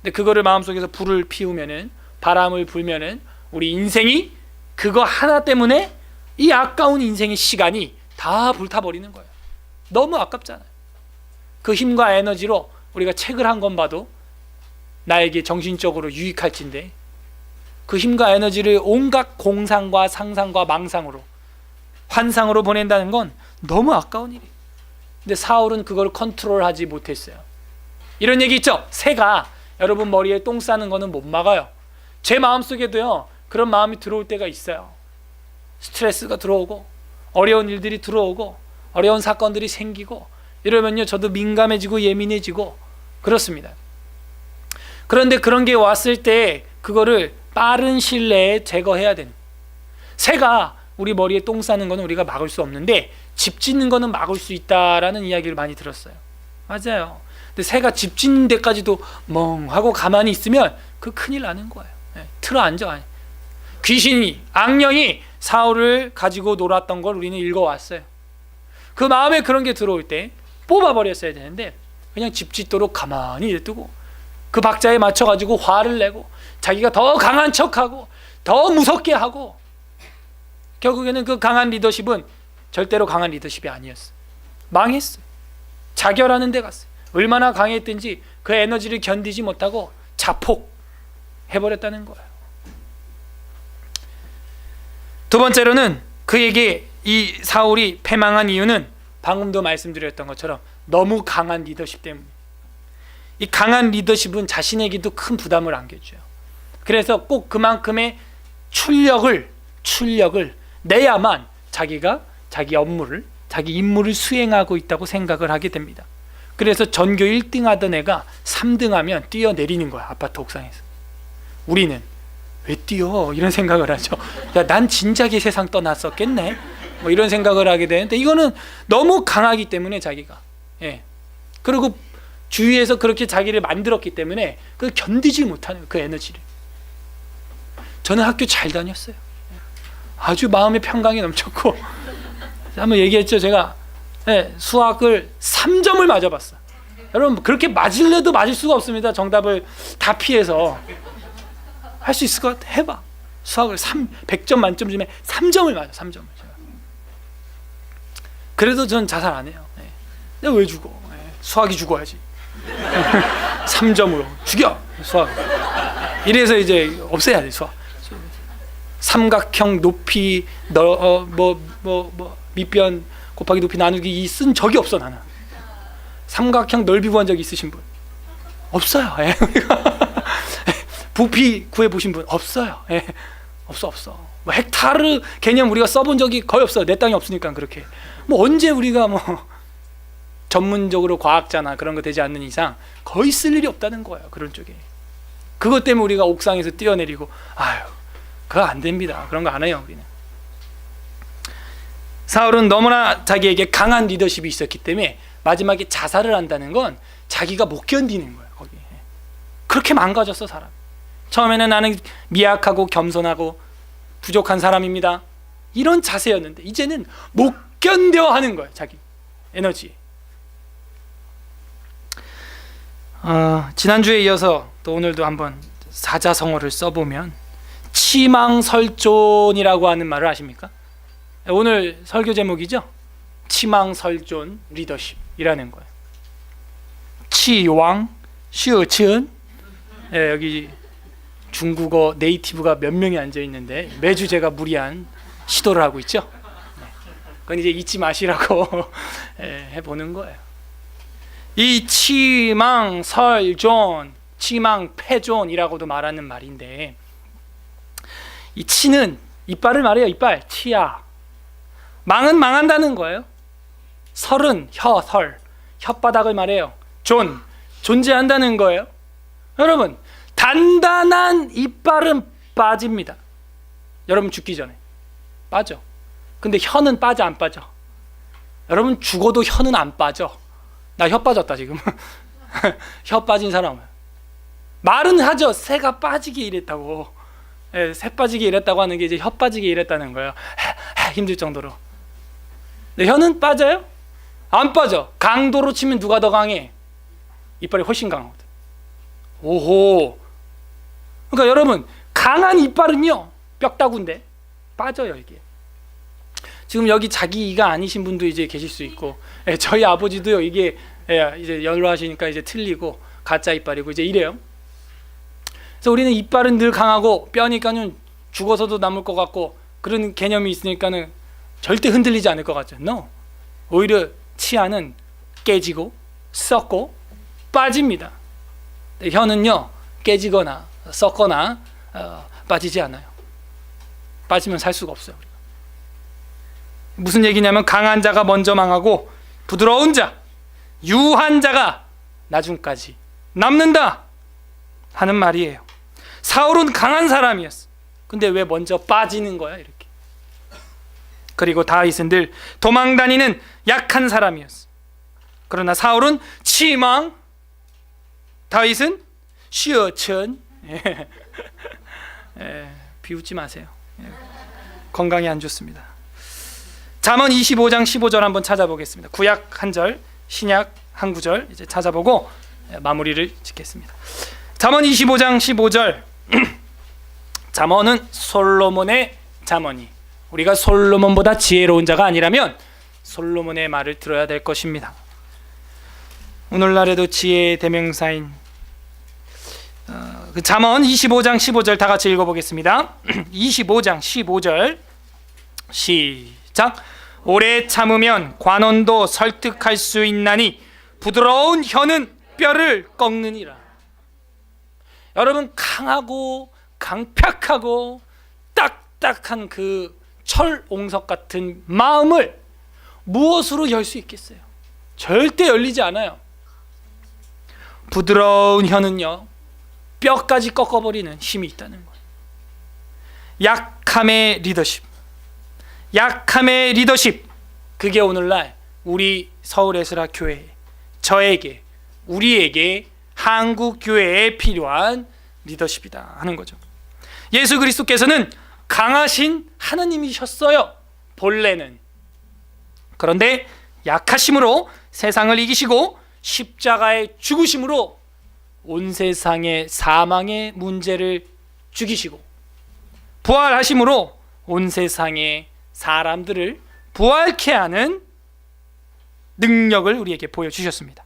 Speaker 1: 근데 그거를 마음속에서 불을 피우면은, 바람을 불면은 우리 인생이 그거 하나 때문에 이 아까운 인생의 시간이 다 불타버리는 거예요. 너무 아깝잖아요. 그 힘과 에너지로 우리가 책을 한 권 봐도 나에게 정신적으로 유익할진데 그 힘과 에너지를 온갖 공상과 상상과 망상으로, 환상으로 보낸다는 건 너무 아까운 일이에요. 근데 사울은 그걸 컨트롤하지 못했어요. 이런 얘기 있죠? 새가 여러분 머리에 똥 싸는 거는 못 막아요. 제 마음속에도요, 그런 마음이 들어올 때가 있어요. 스트레스가 들어오고 어려운 일들이 들어오고 어려운 사건들이 생기고 이러면요, 저도 민감해지고 예민해지고 그렇습니다. 그런데 그런 게 왔을 때 그거를 빠른 시일 내에 제거해야 되는, 새가 우리 머리에 똥 싸는 거는 우리가 막을 수 없는데 집 짓는 거는 막을 수 있다라는 이야기를 많이 들었어요. 맞아요. 근데 새가 집 짓는 데까지도 멍하고 가만히 있으면 그 큰일 나는 거예요. 틀어 앉아. 귀신이, 악령이 사울을 가지고 놀았던 걸 우리는 읽어왔어요. 그 마음에 그런 게 들어올 때 뽑아버렸어야 되는데 그냥 집 짓도록 가만히 냅두고 그 박자에 맞춰가지고 화를 내고 자기가 더 강한 척하고 더 무섭게 하고, 결국에는 그 강한 리더십은 절대로 강한 리더십이 아니었어요. 망했어요. 자결하는 데 갔어요. 얼마나 강했든지 그 에너지를 견디지 못하고 자폭해버렸다는 거예요. 두 번째로는 그에게 이 사울이 패망한 이유는 방금도 말씀드렸던 것처럼 너무 강한 리더십 때문에. 이 강한 리더십은 자신에게도 큰 부담을 안겨줘요. 그래서 꼭 그만큼의 출력을 내야만 자기가 자기 업무를, 자기 임무를 수행하고 있다고 생각을 하게 됩니다. 그래서 전교 1등 하던 애가 3등 하면 뛰어내리는 거야, 아파트 옥상에서. 우리는 왜 뛰어? 이런 생각을 하죠. 야, 난 진작에 세상 떠났었겠네. 뭐 이런 생각을 하게 되는데, 이거는 너무 강하기 때문에 자기가, 예. 그리고 주위에서 그렇게 자기를 만들었기 때문에 그 견디지 못하는 그 에너지를. 저는 학교 잘 다녔어요. 아주 마음의 평강이 넘쳤고, 한번 얘기했죠. 제가 수학을 3점을 맞아봤어. 여러분, 그렇게 맞을래도 맞을 수가 없습니다. 정답을 다 피해서. 할 수 있을 것 같아. 해봐. 수학을 100점 만점 중에 3점을 맞아. 3점을. 그래도 전 자살 안 해요. 내가 왜 죽어? 수학이 죽어야지. 3점으로 죽여, 수학. 이래서 이제 없애야 돼, 수학. 삼각형 높이 밑변 곱하기 높이 나누기 쓴 적이 없어. 나는 삼각형 넓이 구한 적 있으신 분? 없어요. 부피 구해 보신 분? 없어요. 없어. 뭐 헥타르 개념 우리가 써본 적이 거의 없어. 내 땅이 없으니까. 그렇게 뭐 언제 우리가 뭐 전문적으로 과학자나 그런 거 되지 않는 이상 거의 쓸 일이 없다는 거예요. 그런 쪽에. 그것 때문에 우리가 옥상에서 뛰어내리고, 아유, 그거 안 됩니다. 그런 거 안 해요, 우리는. 사울은 너무나 자기에게 강한 리더십이 있었기 때문에 마지막에 자살을 한다는 건 자기가 못 견디는 거예요. 거기. 그렇게 망가졌어, 사람. 처음에는 나는 미약하고 겸손하고 부족한 사람입니다, 이런 자세였는데 이제는 못 견뎌 하는 거예요. 자기 에너지. 지난주에 이어서 또 오늘도 한번 사자성어를 써보면, 치망설존이라고 하는 말을 아십니까? 오늘 설교 제목이죠. 치망설존 리더십이라는 거예요. 치왕 슈치은. 여기 중국어 네이티브가 몇 명이 앉아 있는데 매주 제가 무리한 시도를 하고 있죠. 그건 이제 잊지 마시라고 해보는 거예요. 이 치망설존, 치망패존이라고도 말하는 말인데, 이 치는 이빨을 말해요. 이빨, 치야. 망은 망한다는 거예요. 설은 설, 혓바닥을 말해요. 존재한다는 거예요. 여러분, 단단한 이빨은 빠집니다. 여러분 죽기 전에 빠져. 근데 혀는 빠져, 안 빠져? 여러분 죽어도 혀는 안 빠져. 나 혀 빠졌다 지금. 혀 빠진 사람. 말은 하죠. 새가 빠지게 이랬다고. 새 빠지게 이랬다고 하는 게 이제 혀 빠지게 이랬다는 거예요. 힘들 정도로. 근데 혀는 빠져요? 안 빠져. 강도로 치면 누가 더 강해? 이빨이 훨씬 강하거든. 오호. 그러니까 여러분, 강한 이빨은요, 뼈다구인데 빠져요, 이게. 지금 여기 자기 이가 아니신 분도 이제 계실 수 있고, 저희 아버지도요, 이게 이제 연로하시니까 이제 틀리고 가짜 이빨이고 이제 이래요. 그래서 우리는 이빨은 늘 강하고 뼈니까는 죽어서도 남을 것 같고 그런 개념이 있으니까는 절대 흔들리지 않을 것 같죠. No. 오히려 치아는 깨지고 썩고 빠집니다. 혀는요, 깨지거나 썩거나 빠지지 않아요. 빠지면 살 수가 없어요. 우리가. 무슨 얘기냐면, 강한 자가 먼저 망하고 부드러운 자, 유한 자가 나중까지 남는다 하는 말이에요. 사울은 강한 사람이었어. 근데 왜 먼저 빠지는 거야, 이렇게. 그리고 다윗은 늘 도망다니는 약한 사람이었어. 그러나 사울은 치망, 다윗은 슈어천. 비웃지 마세요. 건강에 안 좋습니다. 잠언 25장 15절 한번 찾아보겠습니다. 구약 한 절, 신약 한 구절 이제 찾아보고 마무리를 짓겠습니다. 잠언 25장 15절. 잠언은 솔로몬의 잠언이, 우리가 솔로몬보다 지혜로운 자가 아니라면 솔로몬의 말을 들어야 될 것입니다. 오늘날에도 지혜의 대명사인 잠언 25장 15절 다 같이 읽어보겠습니다. 25장 15절 시작. 오래 참으면 관원도 설득할 수 있나니 부드러운 혀는 뼈를 꺾느니라. 여러분, 강하고 강팍하고 딱딱한 그 철옹석 같은 마음을 무엇으로 열 수 있겠어요? 절대 열리지 않아요. 부드러운 혀는요, 뼈까지 꺾어버리는 힘이 있다는 거예요. 약함의 리더십, 약함의 리더십, 그게 오늘날 우리 서울에스라 교회, 저에게, 우리에게, 한국 교회에 필요한 리더십이다 하는 거죠. 예수 그리스도께서는 강하신 하나님이셨어요, 본래는. 그런데 약하심으로 세상을 이기시고 십자가의 죽으심으로 온 세상의 사망의 문제를 죽이시고 부활하심으로 온 세상의 사람들을 부활케 하는 능력을 우리에게 보여주셨습니다.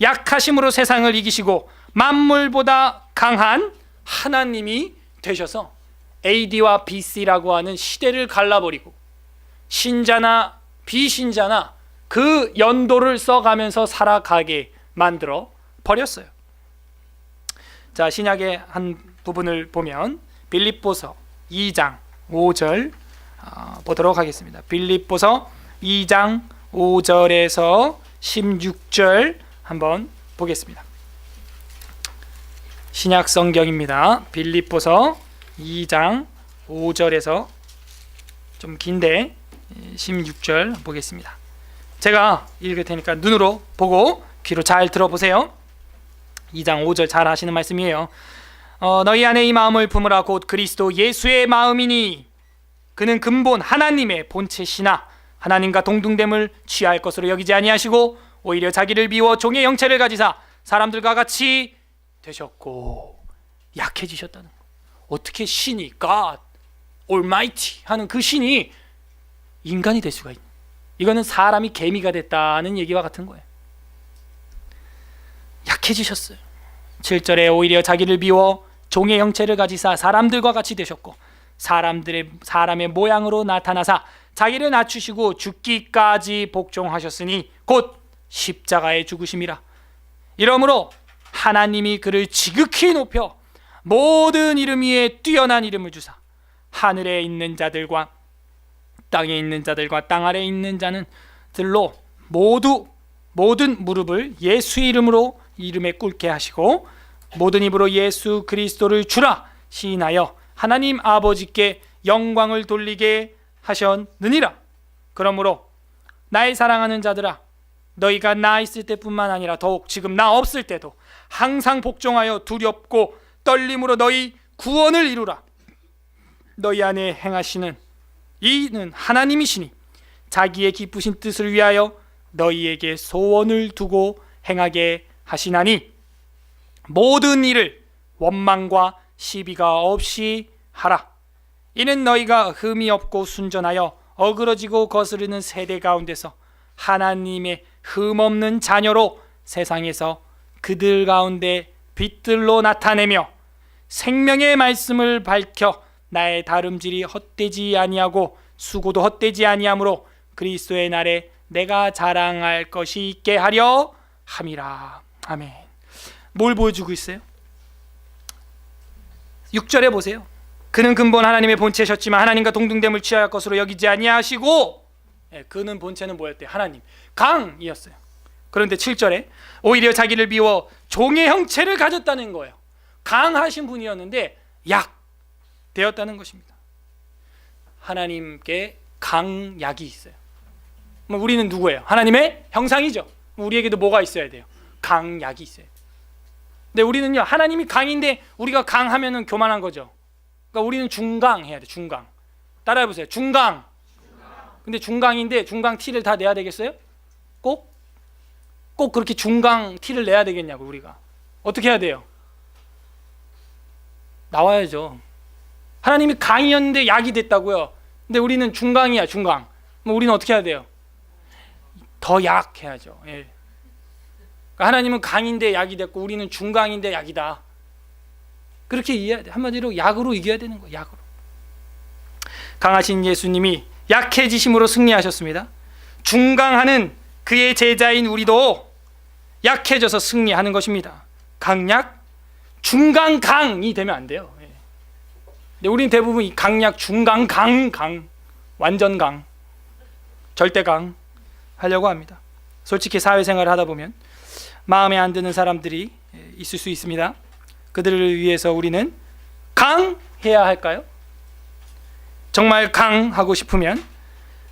Speaker 1: 약하심으로 세상을 이기시고 만물보다 강한 하나님이 되셔서 AD와 BC라고 하는 시대를 갈라버리고 신자나 비신자나 그 연도를 써가면서 살아가게 만들어 버렸어요. 자, 신약의 한 부분을 보면 빌립보서 2장 5절 보도록 하겠습니다. 빌립보서 2장 5절에서 16절 한번 보겠습니다. 신약 성경입니다. 빌립보서 2장 5절에서 좀 긴데 16절 보겠습니다. 제가 읽을 테니까 눈으로 보고 귀로 잘 들어보세요. 2장 5절 잘 아시는 말씀이에요. 너희 안에 이 마음을 품으라. 곧 그리스도 예수의 마음이니 그는 근본 하나님의 본체시나 하나님과 동등됨을 취할 것으로 여기지 아니하시고 오히려 자기를 비워 종의 형체를 가지사 사람들과 같이 되셨고 약해지셨다는 거. 어떻게 신이 God Almighty 하는 그 신이 인간이 될 수가 있냐? 이거는 사람이 개미가 됐다는 얘기와 같은 거예요. 약해지셨어요. 7절에 오히려 자기를 비워 종의 형체를 가지사 사람들과 같이 되셨고 사람의 모양으로 나타나사 자기를 낮추시고 죽기까지 복종하셨으니 곧 십자가의 죽으심이라. 이러므로 하나님이 그를 지극히 높여 모든 이름 위에 뛰어난 이름을 주사 하늘에 있는 자들과 땅에 있는 자들과 땅 아래에 있는 자들로 모든 무릎을 예수 이름으로 이름에 꿇게 하시고 모든 입으로 예수 그리스도를 주라 시인하여 하나님 아버지께 영광을 돌리게 하셨느니라. 그러므로 나의 사랑하는 자들아, 너희가 나 있을 때뿐만 아니라 더욱 지금 나 없을 때도 항상 복종하여 두렵고 떨림으로 너희 구원을 이루라. 너희 안에 행하시는 이는 하나님이시니 자기의 기쁘신 뜻을 위하여 너희에게 소원을 두고 행하게 하시나니 모든 일을 원망과 시비가 없이 하라. 이는 너희가 흠이 없고 순전하여 어그러지고 거스르는 세대 가운데서 하나님의 흠없는 자녀로 세상에서 그들 가운데 빛들로 나타내며 생명의 말씀을 밝혀 나의 다름질이 헛되지 아니하고 수고도 헛되지 아니하므로 그리스도의 날에 내가 자랑할 것이 있게 하려 함이라. 아멘. 뭘 보여주고 있어요? 6절에 보세요. 그는 근본 하나님의 본체셨지만 하나님과 동등됨을 취할 것으로 여기지 아니하시고, 그는 본체는 뭐였대요? 하나님, 강이었어요. 그런데 7절에 오히려 자기를 비워 종의 형체를 가졌다는 거예요. 강하신 분이었는데 약 되었다는 것입니다. 하나님께 강약이 있어요. 우리는 누구예요? 하나님의 형상이죠. 우리에게도 뭐가 있어야 돼요? 강약이 있어요. 근데 우리는요, 하나님이 강인데 우리가 강하면은 교만한 거죠. 그러니까 우리는 중강해야 돼. 중강. 따라해보세요. 중강. 근데 중강인데 중강 티를 다 내야 되겠어요? 꼭 그렇게 중강 티를 내야 되겠냐고. 우리가 어떻게 해야 돼요? 나와야죠. 하나님이 강이었는데 약이 됐다고요. 근데 우리는 중강이야. 중강. 그럼 우리는 어떻게 해야 돼요? 더 약해야죠. 예. 그러니까 하나님은 강인데 약이 됐고 우리는 중강인데 약이다. 그렇게 이해해야 돼. 한마디로 약으로 이겨야 되는 거예요. 약으로. 강하신 예수님이 약해지심으로 승리하셨습니다. 중강하는 그의 제자인 우리도 약해져서 승리하는 것입니다. 강약, 중강, 강이 되면 안 돼요. 예. 근데 우리는 대부분 이 강약, 중강, 강, 완전 강, 절대 강 하려고 합니다. 솔직히 사회생활을 하다 보면 마음에 안 드는 사람들이 있을 수 있습니다. 그들을 위해서 우리는 강해야 할까요? 정말 강하고 싶으면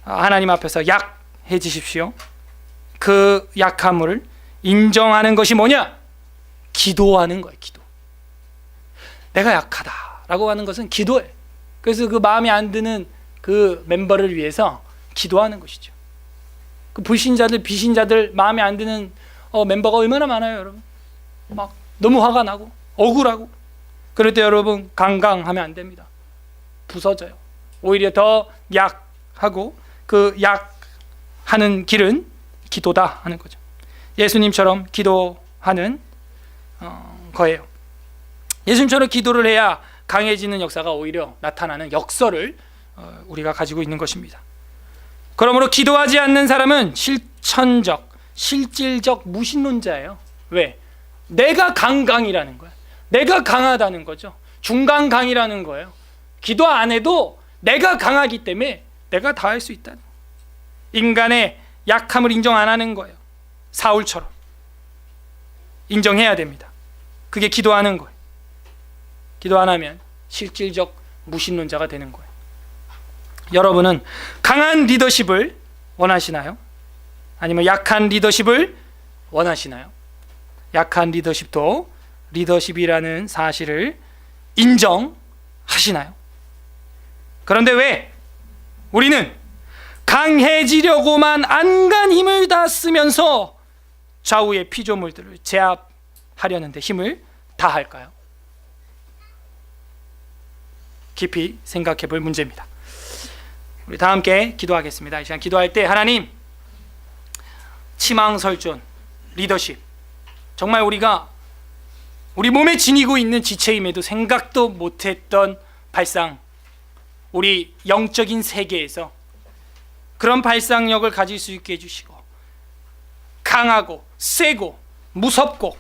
Speaker 1: 하나님 앞에서 약해지십시오. 그 약함을 인정하는 것이 뭐냐? 기도하는 거예요. 기도. 내가 약하다라고 하는 것은 기도예요. 그래서 그 마음에 안 드는 그 멤버를 위해서 기도하는 것이죠. 그 불신자들, 비신자들 마음에 안 드는 멤버가 얼마나 많아요, 여러분. 막 너무 화가 나고 억울하고. 그럴 때 여러분 강강하면 안 됩니다. 부서져요. 오히려 더 약하고 그 약하는 길은 기도다 하는 거죠. 예수님처럼 기도하는 거예요. 예수님처럼 기도를 해야 강해지는 역사가 오히려 나타나는 역설을 우리가 가지고 있는 것입니다. 그러므로 기도하지 않는 사람은 실천적, 실질적 무신론자예요. 왜? 내가 강이라는 거야. 내가 강하다는 거죠. 중강이라는 거예요. 기도 안 해도 내가 강하기 때문에 내가 다 할 수 있다는 거예요. 인간의 약함을 인정 안 하는 거예요. 사울처럼 인정해야 됩니다. 그게 기도하는 거예요. 기도 안 하면 실질적 무신론자가 되는 거예요. 여러분은 강한 리더십을 원하시나요? 아니면 약한 리더십을 원하시나요? 약한 리더십도 리더십이라는 사실을 인정하시나요? 그런데 왜 우리는 강해지려고만 안간 힘을 다 쓰면서 좌우의 피조물들을 제압하려는 데 힘을 다할까요? 깊이 생각해 볼 문제입니다. 우리 다 함께 기도하겠습니다. 이 시간 기도할 때 하나님, 치망설존, 리더십, 정말 우리가 우리 몸에 지니고 있는 지체임에도 생각도 못했던 발상, 우리 영적인 세계에서 그런 발상력을 가질 수 있게 해주시고, 강하고 세고 무섭고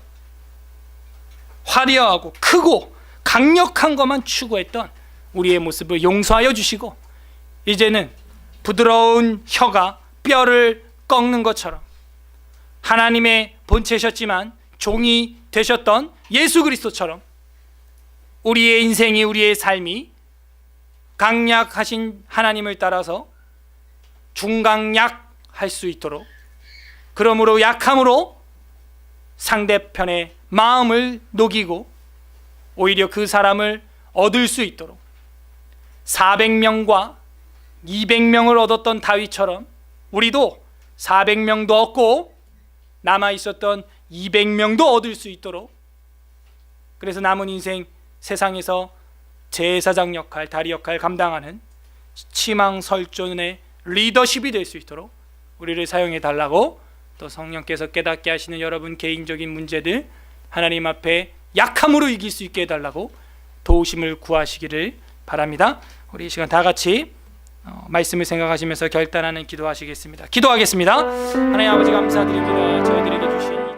Speaker 1: 화려하고 크고 강력한 것만 추구했던 우리의 모습을 용서하여 주시고, 이제는 부드러운 혀가 뼈를 꺾는 것처럼 하나님의 본체셨지만 종이 되셨던 예수 그리스도처럼 우리의 인생이, 우리의 삶이 강약하신 하나님을 따라서 중강약할 수 있도록, 그러므로 약함으로 상대편의 마음을 녹이고 오히려 그 사람을 얻을 수 있도록 400명과 200명을 얻었던 다윗처럼 우리도 400명도 얻고 남아있었던 200명도 얻을 수 있도록, 그래서 남은 인생 세상에서 제사장 역할, 다리 역할 감당하는 치망설존의 리더십이 될 수 있도록 우리를 사용해 달라고, 또 성령께서 깨닫게 하시는 여러분 개인적인 문제들 하나님 앞에 약함으로 이길 수 있게 해달라고 도우심을 구하시기를 바랍니다. 우리 이 시간 다 같이 말씀을 생각하시면서 결단하는 기도하시겠습니다. 기도하겠습니다. 하나님 아버지 감사드립니다. 저희들에게 주신